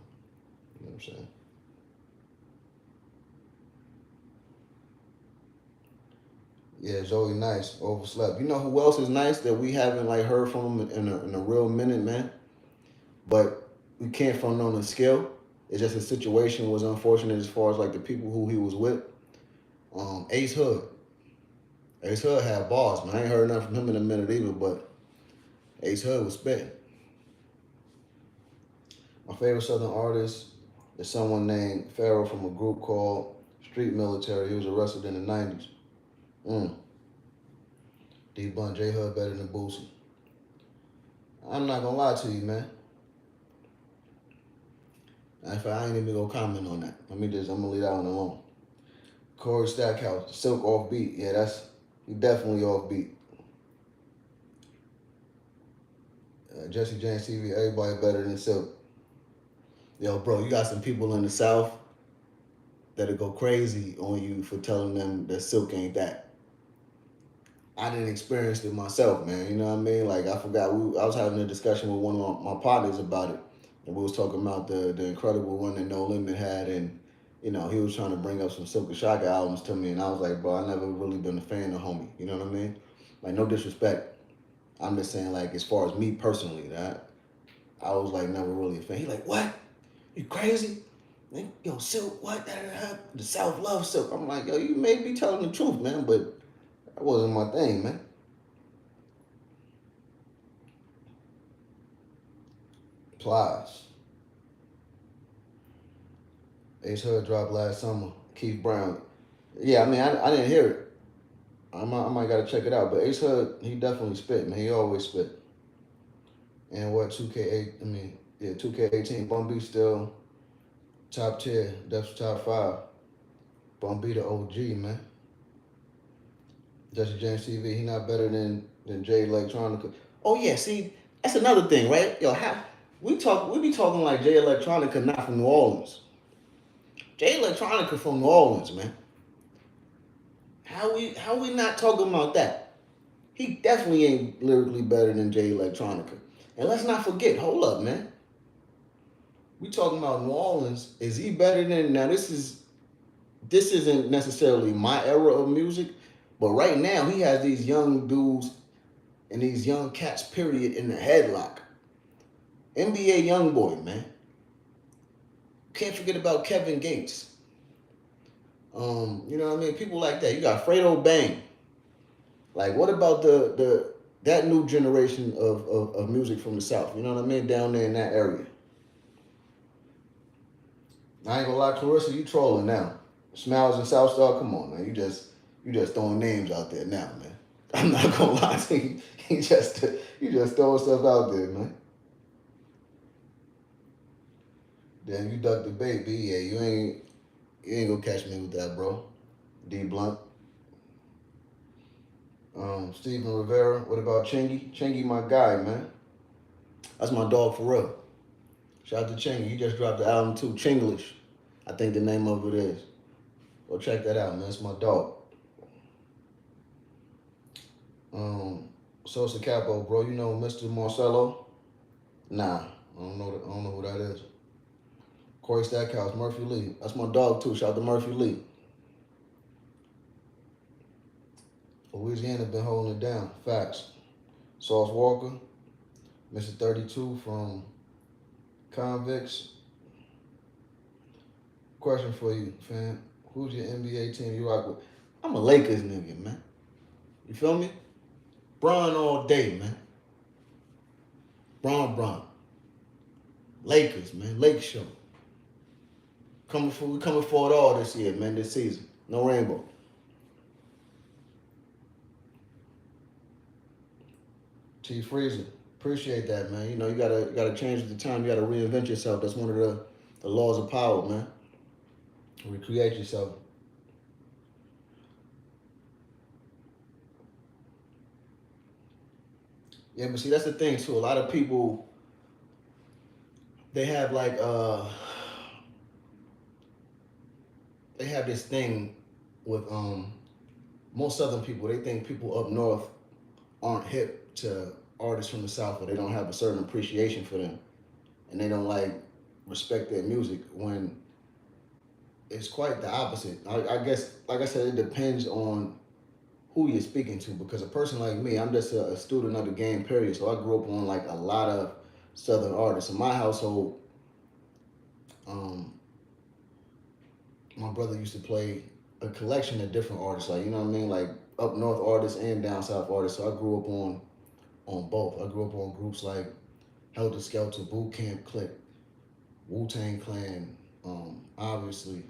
You know what I'm saying? Yeah, Joey Nice overslept. You know who else is nice that we haven't like heard from him in a real minute, man? But we can't front on the skill. It's just the situation was unfortunate as far as like the people who he was with. Ace Hood. Ace Hood had balls, man. I ain't heard nothing from him in a minute either, but Ace Hood was spitting. My favorite Southern artist is someone named Pharaoh from a group called Street Military. He was arrested in the 90s. Mm. D Bun, J Hood better than Boosie. I'm not gonna lie to you, man. In fact, I ain't even gonna comment on that. I'm gonna leave that one alone. Corey Stackhouse, Silk off beat. Yeah, he definitely off beat. Jesse James TV, everybody better than Silk. Yo, bro, you got some people in the South that'll go crazy on you for telling them that Silk ain't that. I didn't experience it myself, man. You know what I mean? Like I forgot. I was having a discussion with one of my partners about it, and we was talking about the incredible run that No Limit had, and he was trying to bring up some Silk Shaka albums to me, and I was like, bro, I never really been a fan of Homie. You know what I mean? Like no disrespect. I'm just saying, like as far as me personally, that I was like never really a fan. He like, what? You crazy? Yo, Silk, what? The South loves Silk. I'm like, yo, you may be telling the truth, man, but that wasn't my thing, man. Plies. Ace Hood dropped last summer. Keith Brown. Yeah, I mean, I didn't hear it. I might got to check it out. But Ace Hood, he definitely spit, man. He always spit. And what, 2K8, I mean, yeah, 2K18, Bun B still top tier. That's top 5. Bun B the OG, man. Jesse James TV, he not better than Jay Electronica. Oh, yeah, see, that's another thing, right? Yo, we be talking like Jay Electronica not from New Orleans. Jay Electronica from New Orleans, man. How we not talking about that? He definitely ain't lyrically better than Jay Electronica. And let's not forget, hold up, man. We talking about New Orleans. Is he better than now? This isn't necessarily my era of music, but right now he has these young dudes and these young cats, period, in the headlock. NBA young boy, man. Can't forget about Kevin Gates. You know what I mean? People like that. You got Fredo Bang. Like, what about that new generation of music from the South? You know what I mean? Down there in that area. I ain't gonna lie, Clarissa, you trolling now. Smiles and South Star, come on, man. You just throwing names out there now, man. I'm not gonna lie to you. You just throwing stuff out there, man. Damn, you ducked the bait, B. Yeah, you ain't gonna catch me with that, bro. D Blunt. Steven Rivera. What about Chingy? Chingy, my guy, man. That's my dog for real. Shout out to Chingy. He just dropped the album too, Chinglish. I think the name of it is. Go check that out, man. It's my dog. Sosa Capo, bro. You know Mr. Marcelo? Nah, I don't know who that is. Corey Stackhouse, Murphy Lee. That's my dog too. Shout out to Murphy Lee. Louisiana been holding it down. Facts. Sauce Walker, Mr. 32 from Convicts. Question for you, fam. Who's your NBA team you rock with? I'm a Lakers nigga, man. You feel me? Bron all day, man. Bron. Lakers, man. Lake show. We coming for it all this year, man. This season. No rainbow. T Freezer. Appreciate that, man. You gotta change with the time. You gotta reinvent yourself. That's one of the laws of power, man. Recreate yourself. Yeah, but see that's the thing too. A lot of people they have like they have this thing with most Southern people. They think people up north aren't hip to artists from the South, or they don't have a certain appreciation for them, and they don't like respect their music. When it's quite the opposite. I guess, like I said, it depends on who you're speaking to. Because a person like me, I'm just a student of the game. Period. So I grew up on like a lot of Southern artists. In my household, um, my brother used to play a collection of different artists, like, you know what I mean, like up north artists and down south artists. So I grew up on both. I grew up on groups like Helter Skelter, Boot Camp Click, Wu Tang Clan, obviously,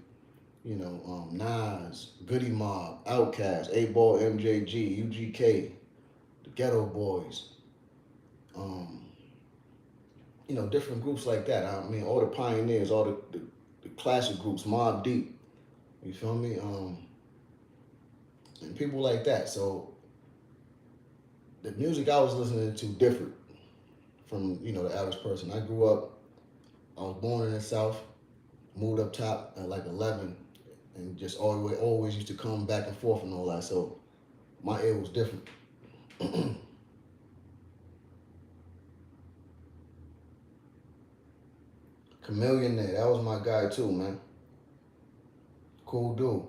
Nas, Goody Mob, Outkast, 8 Ball, MJG, UGK, the Ghetto Boys, um, different groups like that. I mean, all the pioneers, all the classic groups, Mob Deep, you feel me? And people like that. So the music I was listening to differed from, the average person. I was born in the South, moved up top at like 11, and just always used to come back and forth and all that. So my ear was different. Chameleon there, that was my guy too, man. Cool dude.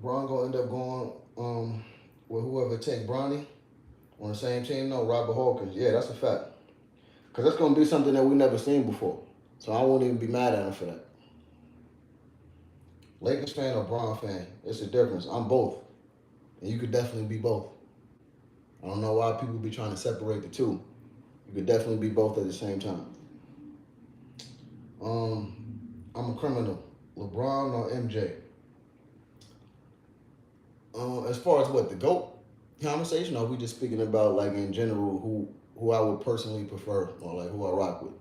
Bron gonna end up going with whoever take Bronny on the same team. No, Robert Hawkins. Yeah, that's a fact. Cause that's gonna be something that we never seen before. So I won't even be mad at him for that. Lakers fan or Bron fan, it's a difference. I'm both, and you could definitely be both. I don't know why people be trying to separate the two. You could definitely be both at the same time. Um, I'm a criminal. LeBron or MJ? As far as what the GOAT conversation, are we just speaking about like in general who I would personally prefer or like who I rock with?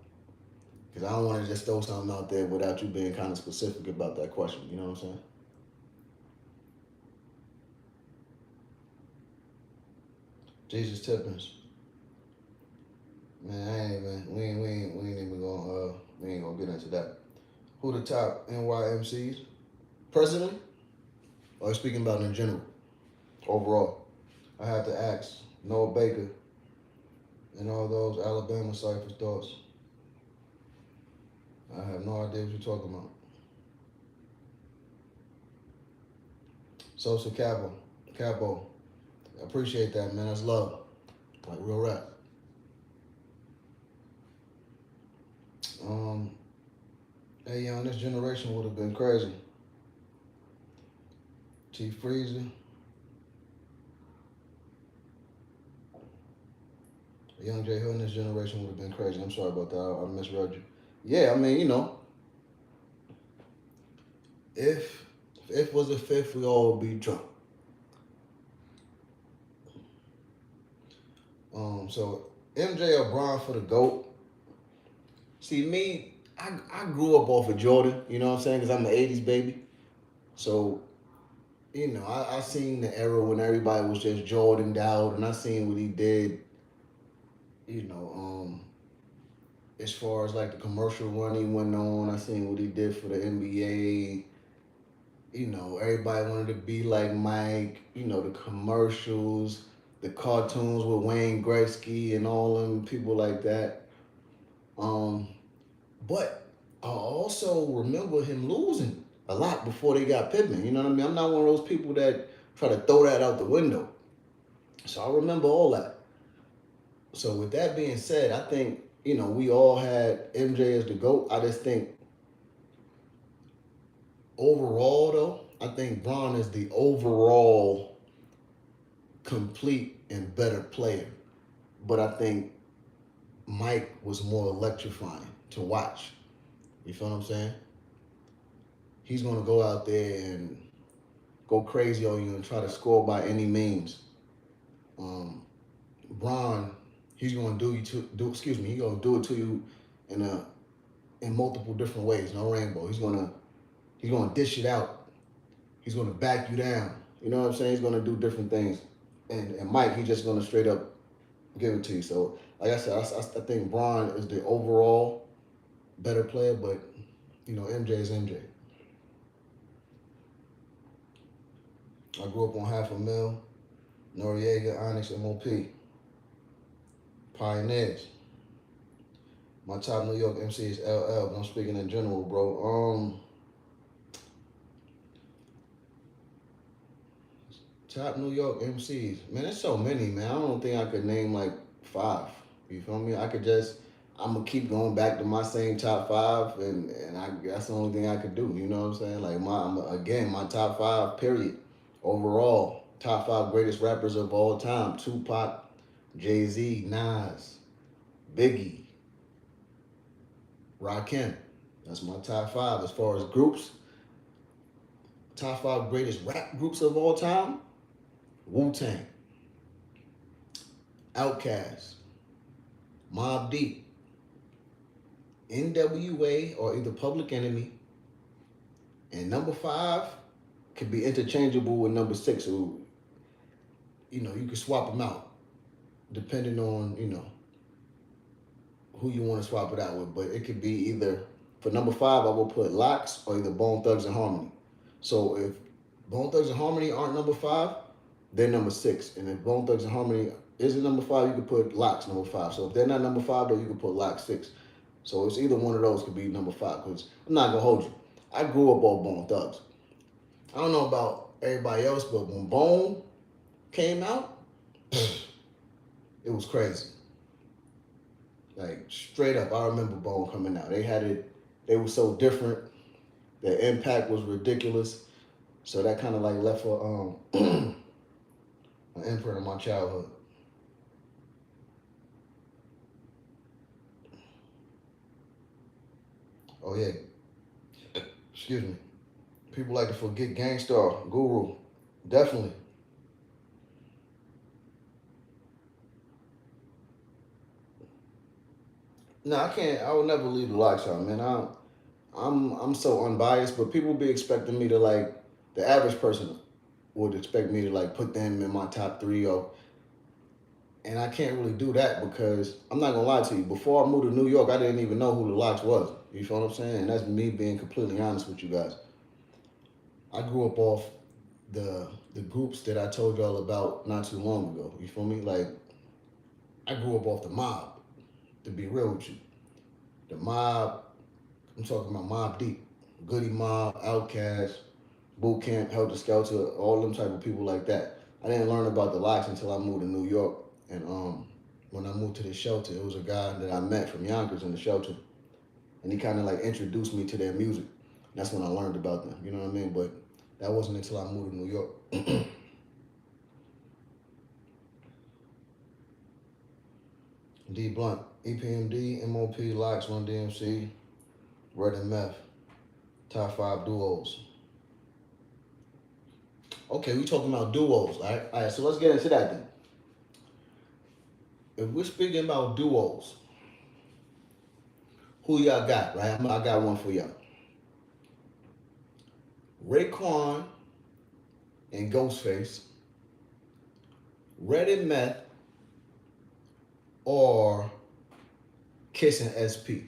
Because I don't want to just throw something out there without you being kind of specific about that question. You know what I'm saying? Jesus Tippins. Man, I ain't even we ain't even gonna we ain't gonna get into that. Who the top NYMCs? Personally? Or speaking about in general? Overall. I have to ask Noah Baker and all those Alabama Cypher thoughts. I have no idea what you're talking about. Sosa Capo. I appreciate that, man. That's love. Like real rap. Um, hey, young, this generation would have been crazy. T Freezer. Young J Hood in this generation would have been crazy. I'm sorry about that. I misread you. Yeah, I mean, if was a fifth, we all would be drunk. So MJ or Bron for the GOAT. See, me, I grew up off of Jordan, you know what I'm saying? Because I'm an 80s baby. So, I seen the era when everybody was just Jordaned out, and I seen what he did, you know, as far as like the commercial run he went on. I seen what he did for the NBA. Everybody wanted to be like Mike, the commercials, the cartoons with Wayne Gretzky and all them people like that. Um, but I also remember him losing a lot before they got Pittman. You know what I mean? I'm not one of those people that try to throw that out the window. So I remember all that. So with that being said, I think, we all had MJ as the GOAT. I just think overall though, I think Bron is the overall complete and better player. But I think Mike was more electrifying to watch. You feel what I'm saying? He's gonna go out there and go crazy on you and try to score by any means. Um, Bron, he's gonna he's gonna do it to you in in multiple different ways. No rainbow. He's gonna dish it out. He's gonna back you down. You know what I'm saying? He's gonna do different things. And Mike, he's just gonna straight up give it to you. So like I said, I think Bron is the overall better player, but MJ is MJ. I grew up on Half a Mil, Noriega, Onyx, MOP, Pioneers. My top New York MC is LL, but I'm speaking in general, bro. Top New York MCs. Man, there's so many, man. I don't think I could name like five. You feel me? I'm gonna keep going back to my same top five, and that's the only thing I could do. You know what I'm saying? Like again, my top five, period. Overall, top five greatest rappers of all time: Tupac, Jay Z, Nas, Biggie, Rakim. That's my top five. As far as groups, top five greatest rap groups of all time: Wu Tang, Outkast, Mobb Deep, NWA, or either Public Enemy, and number five could be interchangeable with number six. Who, you can swap them out depending on who you want to swap it out with. But it could be either for number five, I will put Locks or either Bone Thugs and Harmony. So if Bone Thugs and Harmony aren't number five, they're number six. And if Bone Thugs and Harmony isn't number five, you can put Locks number five. So if they're not number five, though, you can put Locks six. So it's either one of those could be number five. Because I'm not gonna hold you. I grew up on Bone Thugs. I don't know about everybody else, but when Bone came out, it was crazy. Like straight up, I remember Bone coming out. They had it. They were so different. Their impact was ridiculous. So that kind of like left an imprint on my childhood. Oh yeah, excuse me. People like to forget Gangstar, Guru, definitely. No, I can't. I would never leave the locks out, man. I'm so unbiased, but people be expecting me to like the average person would expect me to like put them in my top three or and I can't really do that because I'm not gonna lie to you. Before I moved to New York, I didn't even know who the Locks was. You feel what I'm saying? And that's me being completely honest with you guys. I grew up off the groups that I told y'all about not too long ago. You feel me? Like I grew up off the mob. To be real with you, the mob. I'm talking about Mob Deep, Goody Mob, Outkast, Boot Camp, Helter Skelter, all them type of people like that. I didn't learn about the Locks until I moved to New York, and when I moved to the shelter, it was a guy that I met from Yonkers in the shelter, and he kind of like introduced me to their music. That's when I learned about them. You know what I mean? But that wasn't until I moved to New York. D Blunt, EPMD, MOP, Locks, Run DMC, Red and Meth, top five duos. Okay, we talking about duos, all right? All right, so let's get into that then. If we're speaking about duos, who y'all got, right? I got one for y'all. Raekwon and Ghostface, Red and Meth, or Kiss and SP.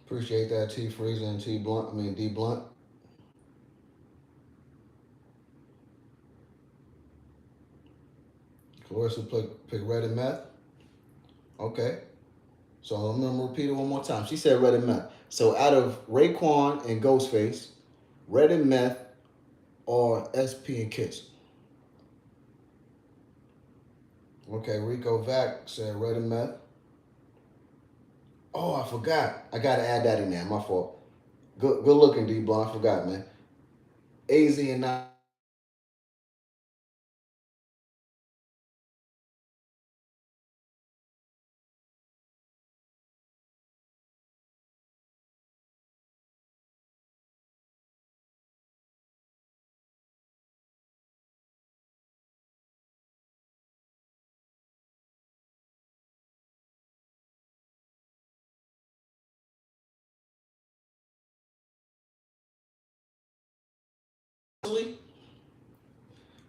Appreciate that, T Freezer and T Blunt. I mean D Blunt. Clarissa pick Red and Meth. Okay. So I'm gonna repeat it one more time. She said Red and Meth. So out of Raekwon and Ghostface, Red and Meth, or SP and Kiss. Okay, Rico Vac said Red and Meth. Oh, I forgot. I gotta add that in there. My fault. Good looking, D Blunt. I forgot, man. AZ and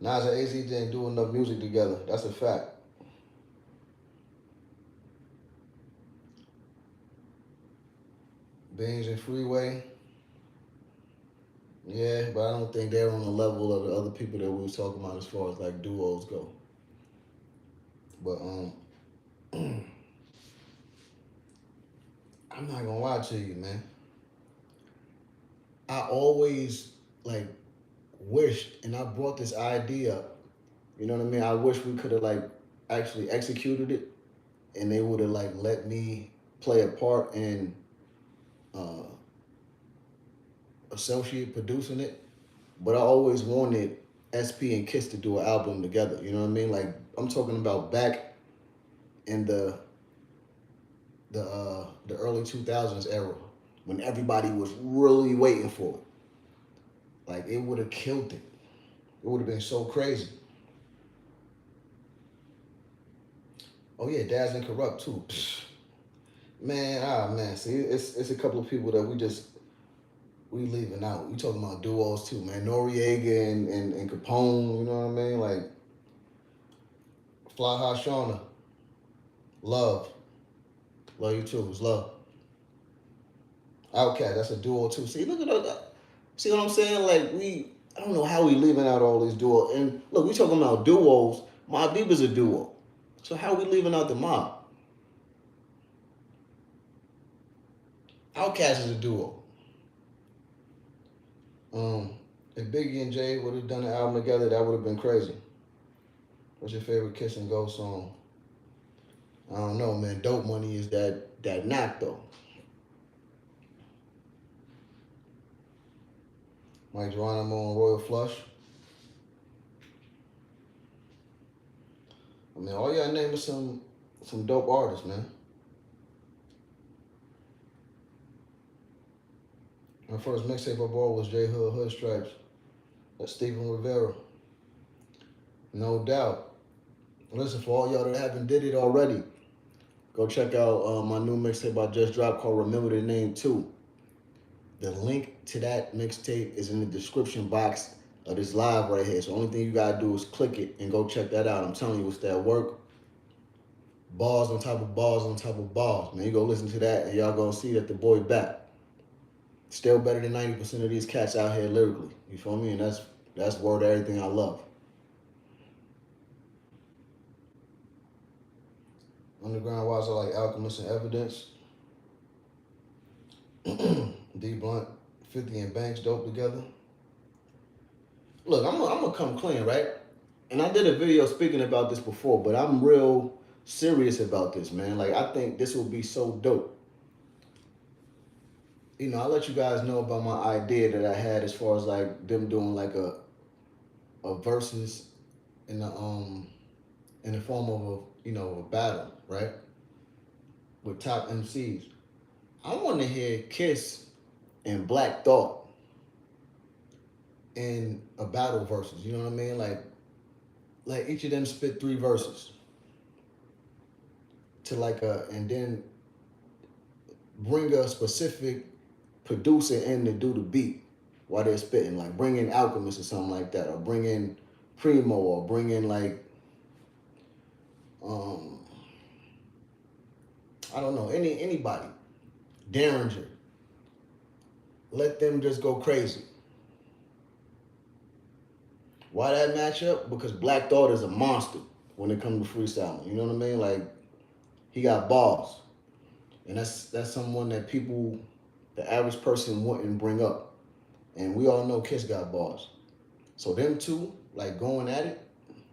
Nas and AZ didn't do enough music together. That's a fact. Beans and Freeway. Yeah, but I don't think they're on the level of the other people that we was talking about as far as like duos go. But I'm not gonna lie to you, man. I always like wished, and I brought this idea up. You know what I mean? I wish we could have like actually executed it, and they would have like let me play a part in uh, associate producing it. But I always wanted SP and Kiss to do an album together. You know what I mean? Like I'm talking about back in the early 2000s era when everybody was really waiting for it. Like it would have killed it. It would have been so crazy. Oh yeah, Dazzling Corrupt too. Psh, man, man. See, it's a couple of people that we leaving out. We talking about duos too, man. Noriega and Capone. You know what I mean? Like Fly High Shauna, Love, love you too. It's Love. Outcast, that's a duo too. See, look at that. See what I'm saying? Like I don't know how we leaving out all these duos. And look, we talking about duos. Mobb Deep is a duo. So how we leaving out the mob? Outcast is a duo. Um, if Biggie and Jay would have done an album together, that would have been crazy. What's your favorite Kiss and Go song? I don't know, man. Dope Money is that knock though. Mike Geronimo and Royal Flush. I mean, all y'all name is some dope artists, man. My first mixtape I bought was J Hood Hood Stripes. That's Steven Rivera. No doubt. Listen, for all y'all that haven't did it already, go check out my new mixtape I just dropped called Remember the Name 2. The link to that mixtape is in the description box of this live right here. So the only thing you gotta do is click it and go check that out. I'm telling you, it's that work. Bars on top of bars on top of bars. Man, you go listen to that and y'all gonna see that the boy back. Still better than 90% of these cats out here lyrically. You feel me? And that's word everything I love. Underground wise, I like Alchemist and Evidence. D Blunt, 50 and Banks dope together. Look, I'm gonna come clean, right? And I did a video speaking about this before, but I'm real serious about this, man. Like I think this will be so dope. You know, I'll let you guys know about my idea that I had as far as like them doing like a versus in the form of a battle, right? With top MCs. I want to hear Kiss and Black Thought in a battle versus. You know what I mean? Like each of them spit 3 verses to and then bring a specific producer in to do the beat while they're spitting. Like bring in Alchemist or something like that, or bring in Primo, or bring in um I don't know, anybody. Derringer. Let them just go crazy. Why that matchup? Because Black Thought is a monster when it comes to freestyling. You know what I mean? Like he got balls. And that's someone that the average person wouldn't bring up. And we all know Kiss got balls. So them two, like going at it,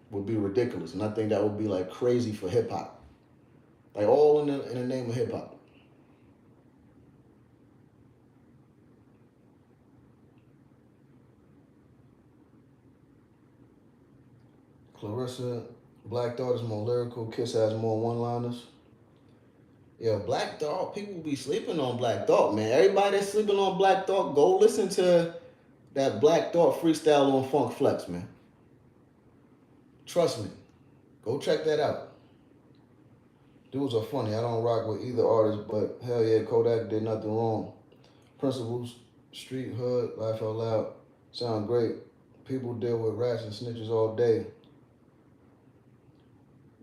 would be ridiculous. And I think that would be like crazy for hip hop. Like all in the name of hip hop. Clarissa, Black Thought is more lyrical. Kiss has more one-liners. Yeah, Black Thought, people be sleeping on Black Thought, man. Everybody that's sleeping on Black Thought, go listen to that Black Thought freestyle on Funk Flex, man. Trust me. Go check that out. Dudes are funny. I don't rock with either artist, but hell yeah, Kodak did nothing wrong. Principles, Street Hood, Laugh Out Loud, sound great. People deal with rats and snitches all day.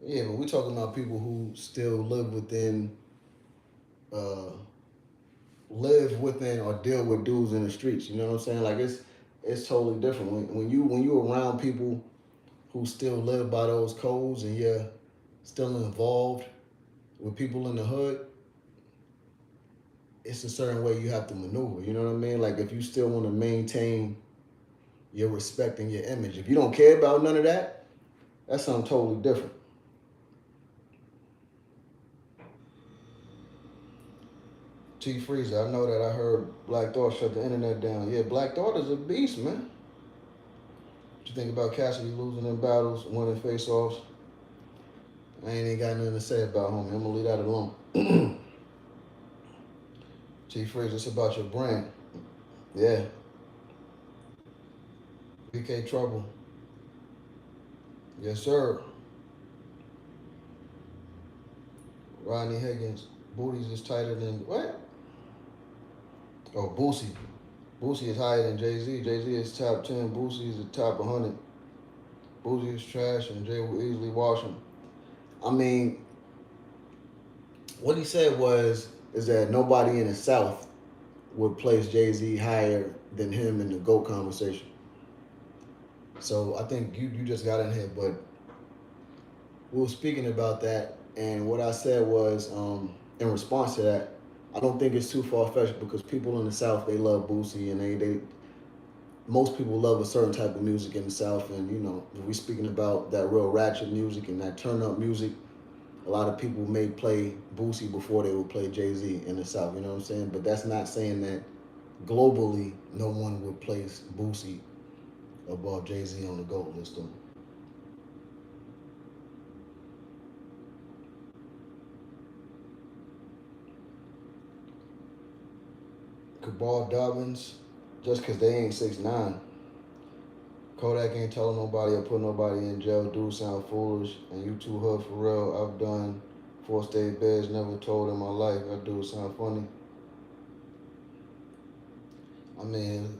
Yeah, but we talking about people who still uh, live within or deal with dudes in the streets. You know what I'm saying? Like it's totally different when you around people who still live by those codes and you're still involved with people in the hood. It's a certain way you have to maneuver. You know what I mean? Like if you still want to maintain your respect and your image, if you don't care about none of that, that's something totally different. T Freezer, I know that I heard Black Thought shut the internet down. Yeah, Black Thought is a beast, man. What you think about Cassidy losing in battles, winning face-offs? I ain't even got nothing to say about him. I'm gonna leave that alone. T Freezer, it's about your brand. Yeah. BK Trouble. Yes, sir. Rodney Higgins. Booties is tighter than what? Oh, Boosie. Boosie is higher than Jay Z. Jay Z is top 10. Boosie is the top 100. Boosie is trash, and Jay will easily wash him. I mean, what he said was is that nobody in the South would place Jay Z higher than him in the GOAT conversation. So I think you just got in here, but we were speaking about that, and what I said was in response to that, I don't think it's too far fetched because people in the South they love Boosie and they most people love a certain type of music in the South, and if we speaking about that real ratchet music and that turn up music, a lot of people may play Boosie before they would play Jay Z in the South. You know what I'm saying? But that's not saying that globally no one would place Boosie above Jay Z on the GOAT list. Cabal Dobbins, just because they ain't 6'9". Kodak ain't telling nobody or put nobody in jail. Dude sound foolish, and you too hood for real. I've done 4 state beds, never told in my life. That dude sound funny. I mean,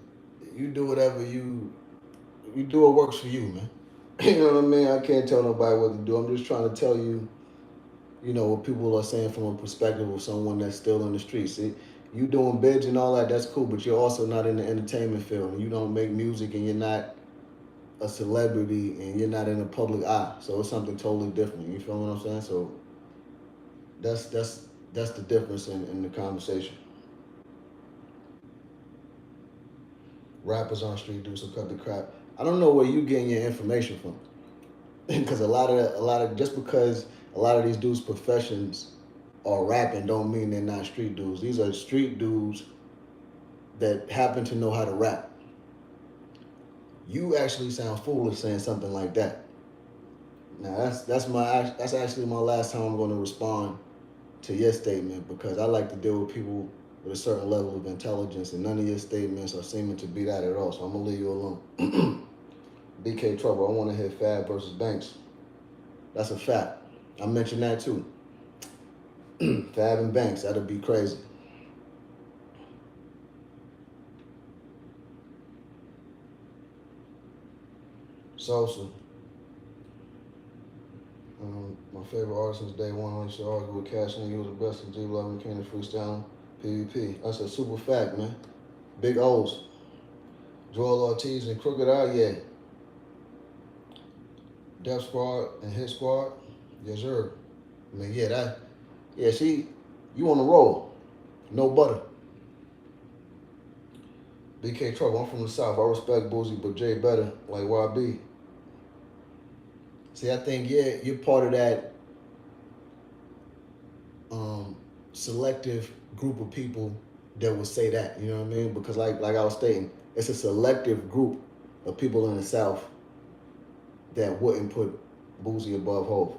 you do whatever you do what works for you, man. You know what I mean? I can't tell nobody what to do. I'm just trying to tell you, what people are saying from a perspective of someone that's still in the streets. You doing bids and all that, that's cool, but you're also not in the entertainment field. And you don't make music and you're not a celebrity and you're not in the public eye. So it's something totally different. You feel what I'm saying? So that's the difference in the conversation. Rappers on street do some cut the crap. I don't know where you getting your information from. Because a lot of just because a lot of these dudes' professions are rapping don't mean they're not street dudes. These are street dudes that happen to know how to rap. You actually sound foolish saying something like that. Now that's actually my last time I'm going to respond to your statement because I like to deal with people with a certain level of intelligence, and none of your statements are seeming to be that at all. So I'm gonna leave you alone. BK Trouble. I want to hit Fab versus Banks. That's a fact. I mentioned that too. Fab and Banks. That'd be crazy. Sosa. My favorite artist since day one. I used to argue with Cash and he was the best in G11 King of freestyle PvP. That's a super fact, man. Big O's. Joel Ortiz and Crooked Eye, yeah. Def Squad and Hit Squad, yes sir. I mean, you on the roll. No butter. BK Trouble, I'm from the South. I respect Boosie, but Jay better, like YB. See, I think, yeah, you're part of that selective group of people that would say that, you know what I mean? Because like I was stating, it's a selective group of people in the South that wouldn't put Boosie above Hov.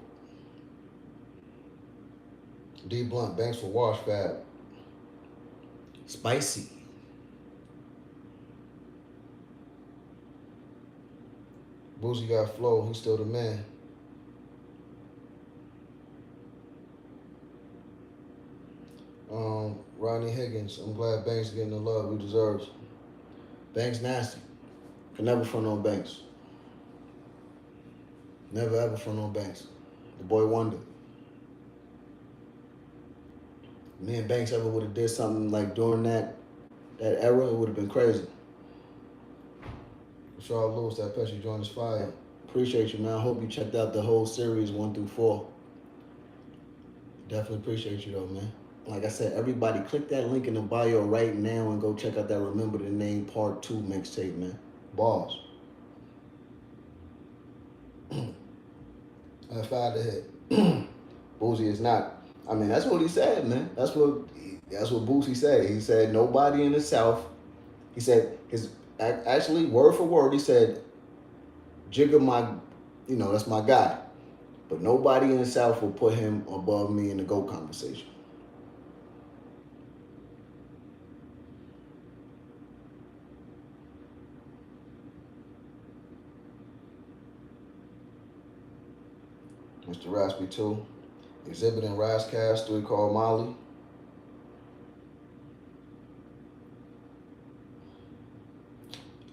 D Blunt, Banks for Wash Fab. Spicy. Boosie got flow, he's still the man. Rodney Higgins, I'm glad Banks getting the love he deserves. Banks nasty. Can never front on Banks. Never ever front on Banks. The boy wonder. Me and Banks ever would have did something like during that era, it would have been crazy. Rashard Lewis, that Pesci joined us fire. Appreciate you, man. I hope you checked out the whole series 1 through 4. Definitely appreciate you though, man. Like I said, everybody click that link in the bio right now and go check out that Remember the Name Part 2 mixtape, man. Balls. That's five to hit. Boosie is not. I mean, that's what he said, man. That's what Boosie said. He said nobody in the South. He said his actually word for word. He said, "Jigga, that's my guy, but nobody in the South will put him above me in the GOAT conversation." Mr. Raspy 2. Exhibiting Rascast 3 called Molly.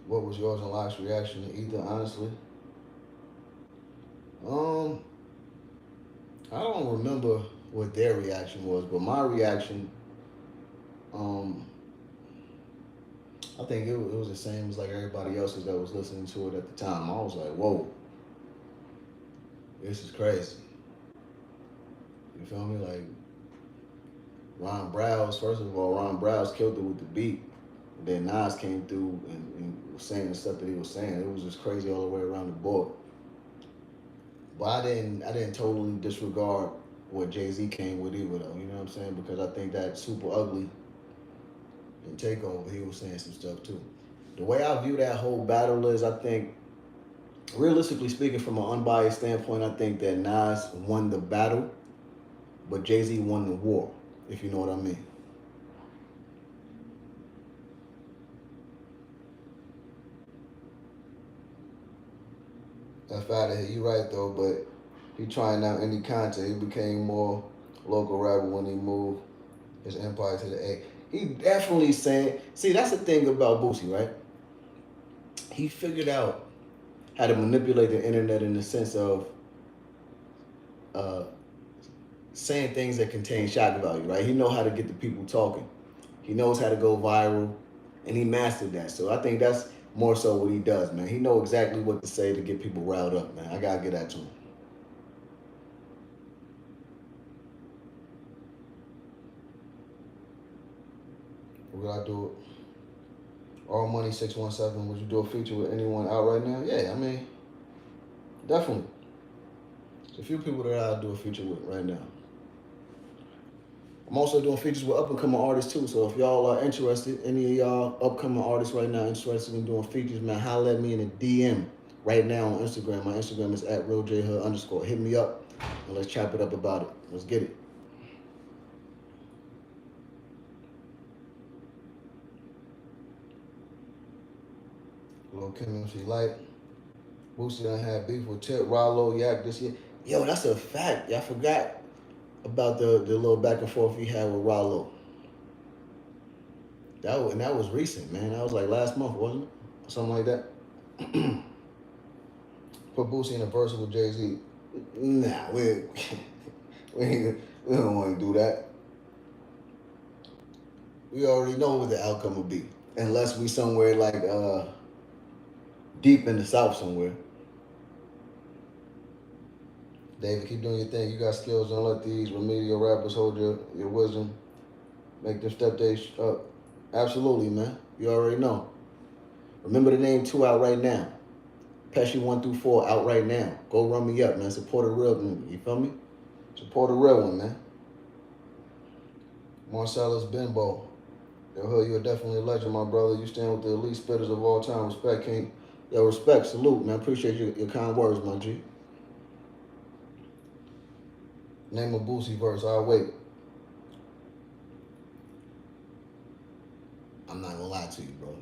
What was yours and Locke's reaction to either, honestly? I don't remember what their reaction was, but my reaction, I think it was the same as like everybody else's that was listening to it at the time. I was like, whoa, this is crazy. You feel me? Like, first of all, Ron Browse killed it with the beat. And then Nas came through and was saying the stuff that he was saying. It was just crazy all the way around the board. But I didn't totally disregard what Jay-Z came with either though, you know what I'm saying? Because I think that Super Ugly and Takeover, he was saying some stuff too. The way I view that whole battle is, I think, realistically speaking, from an unbiased standpoint, I think that Nas won the battle, but Jay-Z won the war, if you know what I mean. That's fact. You right though, but he trying out any content. He became more local rapper when he moved his empire to the A. He definitely saying, see, that's the thing about Boosie, right? He figured out how to manipulate the internet in the sense of saying things that contain shock value, right? He know how to get the people talking. He knows how to go viral, and he mastered that. So I think that's more so what he does, man. He know exactly what to say to get people riled up, man. I gotta get that to him. Would I do it? All Money 617. Would you do a feature with anyone out right now? Yeah, I mean, definitely. There's a few people that I'll do a feature with right now. I'm also doing features with up and coming artists too. So if y'all are interested, any of y'all upcoming artists right now interested in doing features, man, holla at me in a DM right now on Instagram. My Instagram is @realjhood_. Hit me up and let's chop it up about it. Let's get it. Lil Kim MC Light. Boosie done had beef with Tip, Rollo, Yak this year. Yo, that's a fact. Y'all forgot about the little back and forth he had with Rollo. That was recent, man. That was like last month, wasn't it? Something like that. Put Boosie in a verse with Jay-Z. Nah, we don't want to do that. We already know what the outcome will be, unless we somewhere like deep in the South somewhere. David, keep doing your thing. You got skills. Don't let these remedial rappers hold your wisdom. Make them step their up. Absolutely, man. You already know. Remember the Name 2 out right now. Pesci 1 through 4 out right now. Go run me up, man. Support a real one. You feel me? Support a real one, man. Marcellus Benbow. Yo, Hood, you're definitely a legend, my brother. You stand with the elite spitters of all time. Respect, King. Yo, respect. Salute, man. Appreciate your kind words, my G. Name a Boosie verse. I'll wait. I'm not gonna lie to you, bro.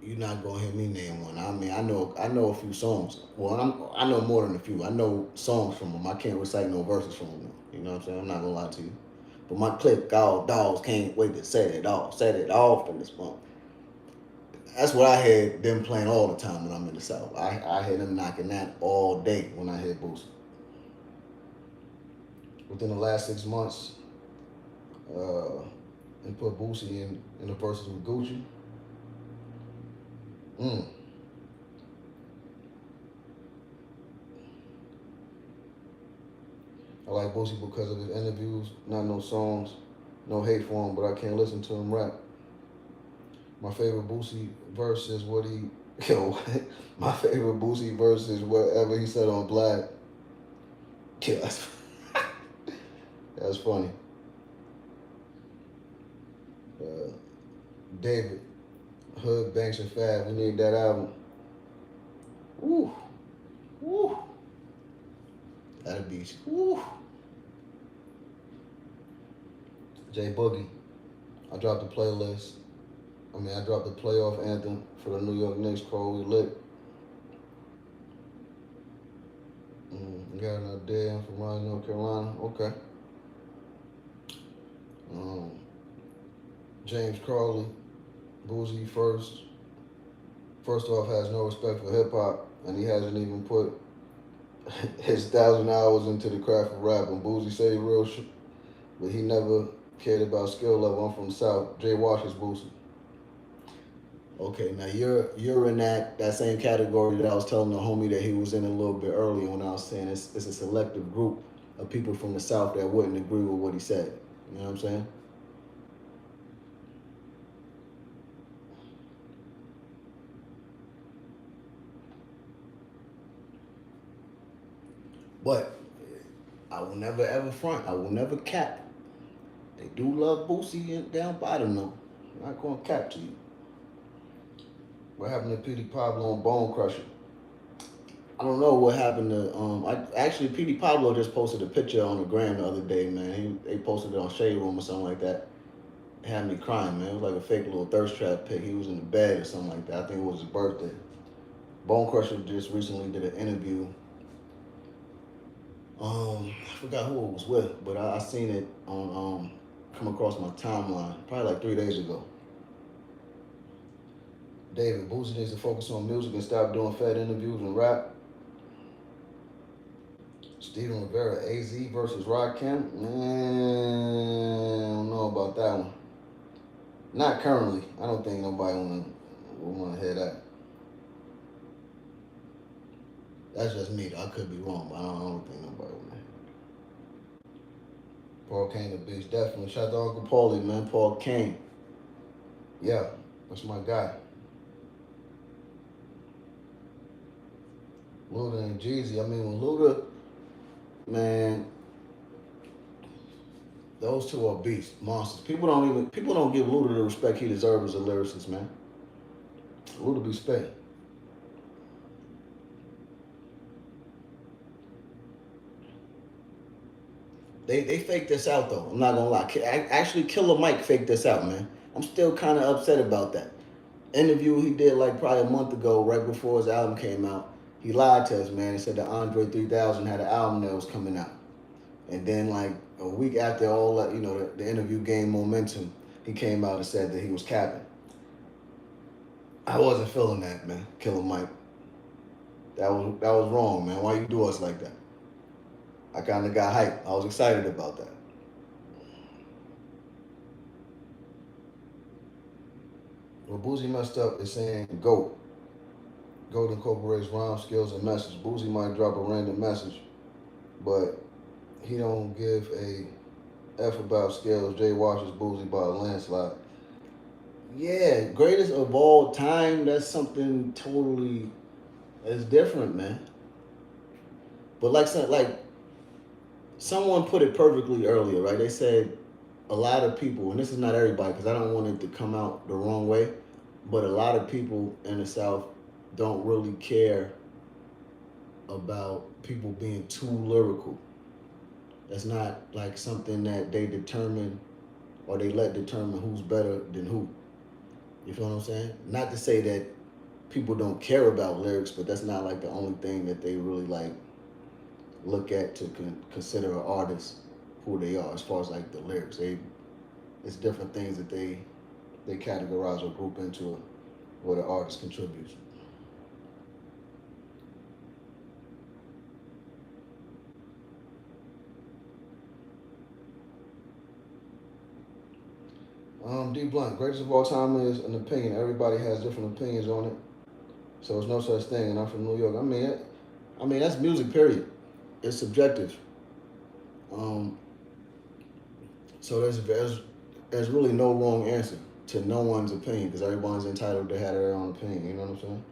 You're not gonna hear me name one. I mean, I know a few songs. Well, I know more than a few. I know songs from them. I can't recite no verses from them. You know what I'm saying? I'm not gonna lie to you. But my clip, all dogs can't wait to set it off. Set it off in this month. That's what I had them playing all the time when I'm in the South. I had them knocking that all day when I had Boosie. Within the last 6 months, uh, and put Boosie in the verses with Gucci. Mm. I like Boosie because of his interviews, not no songs. No hate for him, but I can't listen to him rap. My favorite Boosie verse is what he yo. My favorite Boosie verse is whatever he said on Black. Yeah, that's funny. Uh, David, Hood, Banks, and Fab. We need that album. Woo, woo. That'll be woo. J Boogie. I dropped the playlist. I dropped the playoff anthem for the New York Knicks. Call We Lit. Got another day from Raleigh, North Carolina. Okay. Um, James Crawley, Boosie first. First off, has no respect for hip hop, and he hasn't even put his 1,000 hours into the craft of rap. And Boosie say real shit, but he never cared about skill level. I'm from the South. Jay Wash is Boosie. Okay, now you're in that same category that I was telling the homie that he was in a little bit earlier when I was saying it's a selective group of people from the South that wouldn't agree with what he said. You know what I'm saying? But I will never ever front. I will never cap. They do love Boosie and down bottom though. I'm not gonna cap to you. What happened to Petey Pablo and Bone Crusher? I don't know what happened to I actually Petey Pablo just posted a picture on the gram the other day, man. They posted it on Shade Room or something like that. It had me crying, man. It was like a fake little thirst trap pic. He was in the bed or something like that. I think it was his birthday. Bone Crusher just recently did an interview. I forgot who it was with, but I seen it on come across my timeline probably like 3 days ago. David, Boosie needs to focus on music and stop doing fat interviews and rap. Steven Rivera, AZ versus Rakim. Man, I don't know about that one. Not currently. I don't think nobody wanna hear that. That's just me. Though. I could be wrong, but I don't think nobody wanna hear. Paul Kane, the beast, definitely. Shout out to Uncle Paulie, man. Paul Kane. Yeah, that's my guy. Luda and Jeezy. When Luda, man, those two are beasts, monsters. People don't give Luda the respect he deserves as a lyricist, man. Luda be spent. They faked this out though. I'm not gonna lie. Actually, Killer Mike faked this out, man. I'm still kind of upset about that interview he did like probably a month ago, right before his album came out. He lied to us, man. He said that Andre 3000 had an album that was coming out, and then like a week after all that, the interview gained momentum, he came out and said that he was capping. I wasn't feeling that, man. Killer Mike. That was wrong, man. Why you do us like that? I kind of got hyped. I was excited about that. What Boosie messed up is saying GOAT. GOAT incorporates rhyme, skills, and message. Boosie might drop a random message, but he don't give a F about skills. Jay Wash is Boosie by a landslide. Yeah, greatest of all time, that's something totally that's different, man. But like someone put it perfectly earlier, right? They said a lot of people, and this is not everybody because I don't want it to come out the wrong way, but a lot of people in the South don't really care about people being too lyrical. That's not like something that they determine or they let determine who's better than who. You feel what I'm saying? Not to say that people don't care about lyrics, but that's not like the only thing that they really like look at to consider an artist who they are as far as like the lyrics. It's different things that they categorize or group into it. what an artist contributes. D Blunt, greatest of all time is an opinion. Everybody has different opinions on it, so it's no such thing. And I'm from New York. I mean that's music. Period. It's subjective. Um, so there's really no wrong answer to no one's opinion because everyone's entitled to have their own opinion. You know what I'm saying?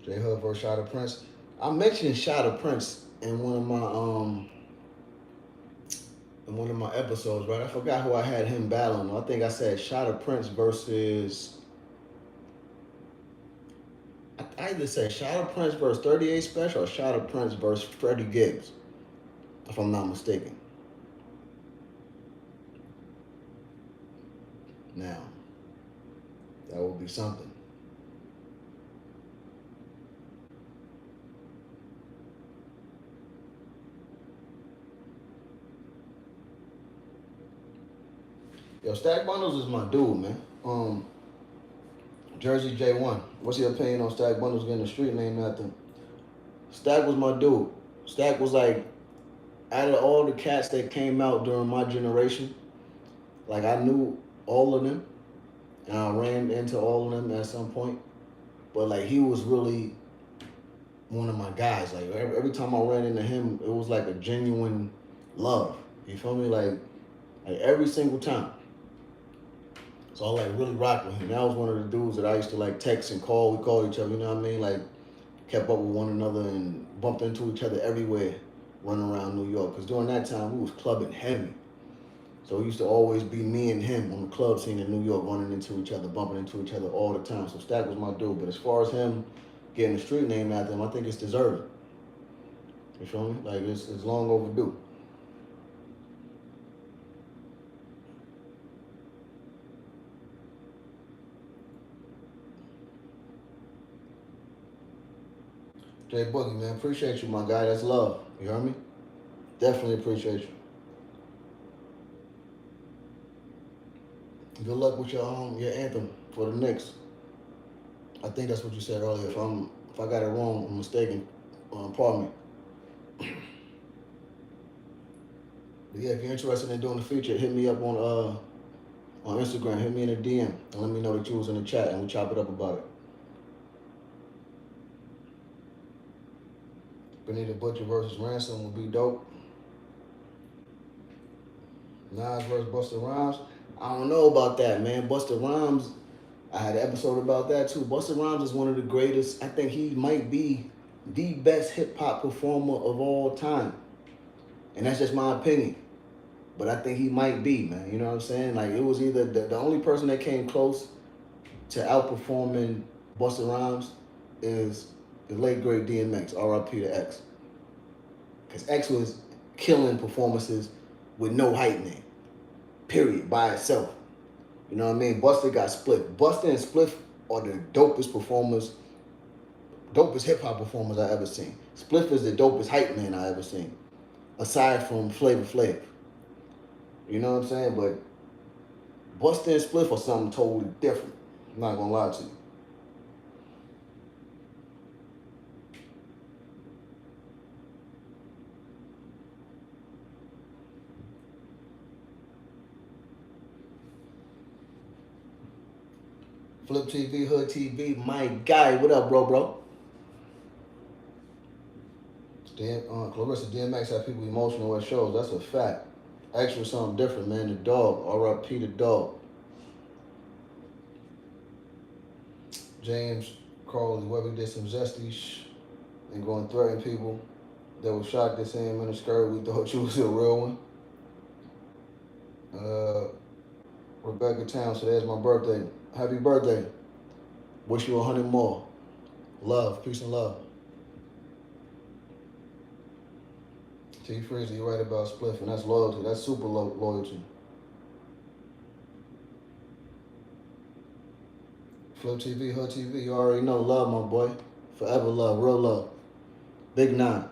J Hood versus Shada Prince. I mentioned Shada Prince in one of my episodes, right? I forgot who I had him battling. I think I said Shada Prince versus. I either said Shada Prince versus 38 Special or Shada Prince versus Freddie Gibbs, if I'm not mistaken. Now, that would be something. Yo, Stack Bundles is my dude, man. Jersey J1. What's your opinion on Stack Bundles getting a street name after him? Stack was my dude. Stack was like, out of all the cats that came out during my generation, like I knew all of them, and I ran into all of them at some point. But like he was really one of my guys. Like every time I ran into him, it was like a genuine love. You feel me? Like every single time. So I like really rocked with him. That was one of the dudes that I used to like text and call. We called each other. You know what I mean? Like kept up with one another and bumped into each other everywhere running around New York. Because during that time, we was clubbing heavy. So it used to always be me and him on the club scene in New York running into each other, bumping into each other all the time. So Stack was my dude. But as far as him getting a street name after him, I think it's deserved. You feel me? Like it's long overdue. Jay Boogie, man, appreciate you, my guy. That's love. You heard me? Definitely appreciate you. Good luck with your anthem for the Knicks. I think that's what you said earlier. If I got it wrong, I'm mistaken. Pardon me. But yeah, if you're interested in doing the feature, hit me up on Instagram. Hit me in a DM and let me know that you was in the chat and we chop it up about it. Benita Butcher versus Ransom would be dope. Nas versus Busta Rhymes. I don't know about that, man. Busta Rhymes, I had an episode about that too. Busta Rhymes is one of the greatest. I think he might be the best hip hop performer of all time. And that's just my opinion. But I think he might be, man. You know what I'm saying? Like it was either the only person that came close to outperforming Busta Rhymes is the late great DMX, R.I.P. to X. Because X was killing performances with no hype man. Period. By itself. You know what I mean? Busta got Spliff. Busta and Spliff are the dopest performers, dopest hip hop performers I ever seen. Spliff is the dopest hype man I ever seen. Aside from Flavor Flav. You know what I'm saying? But Busta and Spliff are something totally different. I'm not gonna lie to you. Flip TV, Hood TV, my guy. What up, bro? Clarissa DMX had people emotional at shows. That's a fact. X was something different, man. The dog. R.I.P. the dog. James Carly, Webby did some zesty and going to threaten people that were shocked to see him in a skirt. We thought you was a real one. Rebecca Towns, today's my birthday. Happy birthday. Wish you 100 more. Love, peace and love. T. Freezy, you right about Spliff, and that's loyalty. That's super loyalty. Flip TV, Hood TV, you already know. Love, my boy. Forever love, real love. Big 9.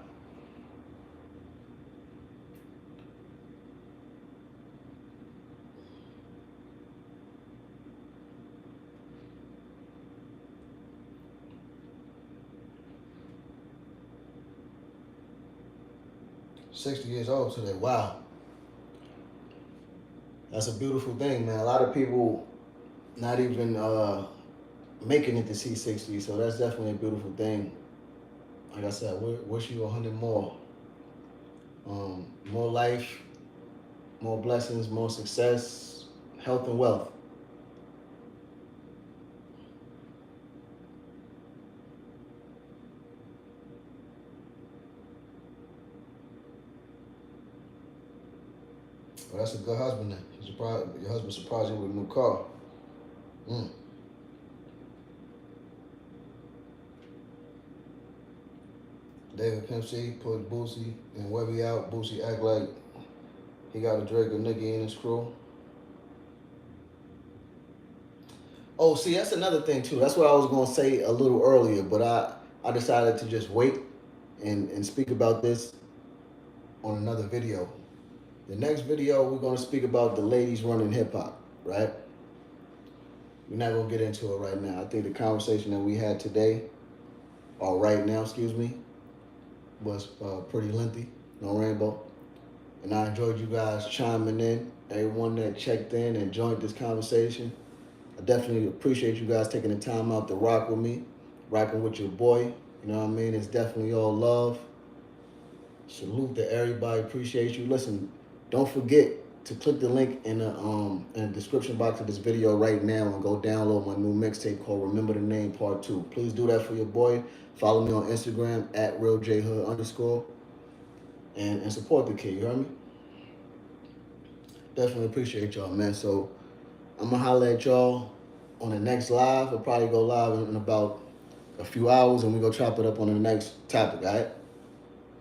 60 years old today. Wow. That's a beautiful thing, man. A lot of people not even making it to see 60, so that's definitely a beautiful thing. Like I said, wish you 100 more. More life, more blessings, more success, health, and wealth. Well, that's a good husband then. Your husband surprised you with a new car. Mm. David Pimp C put Boosie and Webby out. Boosie act like he got a Drake or Nicki in his crew. Oh, see, that's another thing too. That's what I was gonna say a little earlier, but I decided to just wait and speak about this on another video. The next video we're gonna speak about the ladies running hip hop, right? We're not gonna get into it right now. I think the conversation that we had today, or right now, excuse me, was pretty lengthy. No rainbow. And I enjoyed you guys chiming in. Everyone that checked in and joined this conversation. I definitely appreciate you guys taking the time out to rock with me, rocking with your boy. You know what I mean? It's definitely all love. Salute to everybody. Appreciate you. Listen, don't forget to click the link in the description box of this video right now and go download my new mixtape called Remember the Name Part 2. Please do that for your boy. Follow me on Instagram at realjhood_ and support the kid. You heard me? Definitely appreciate y'all, man. So I'm gonna holler at y'all on the next live. I'll probably go live in about a few hours and we go chop it up on the next topic, all right?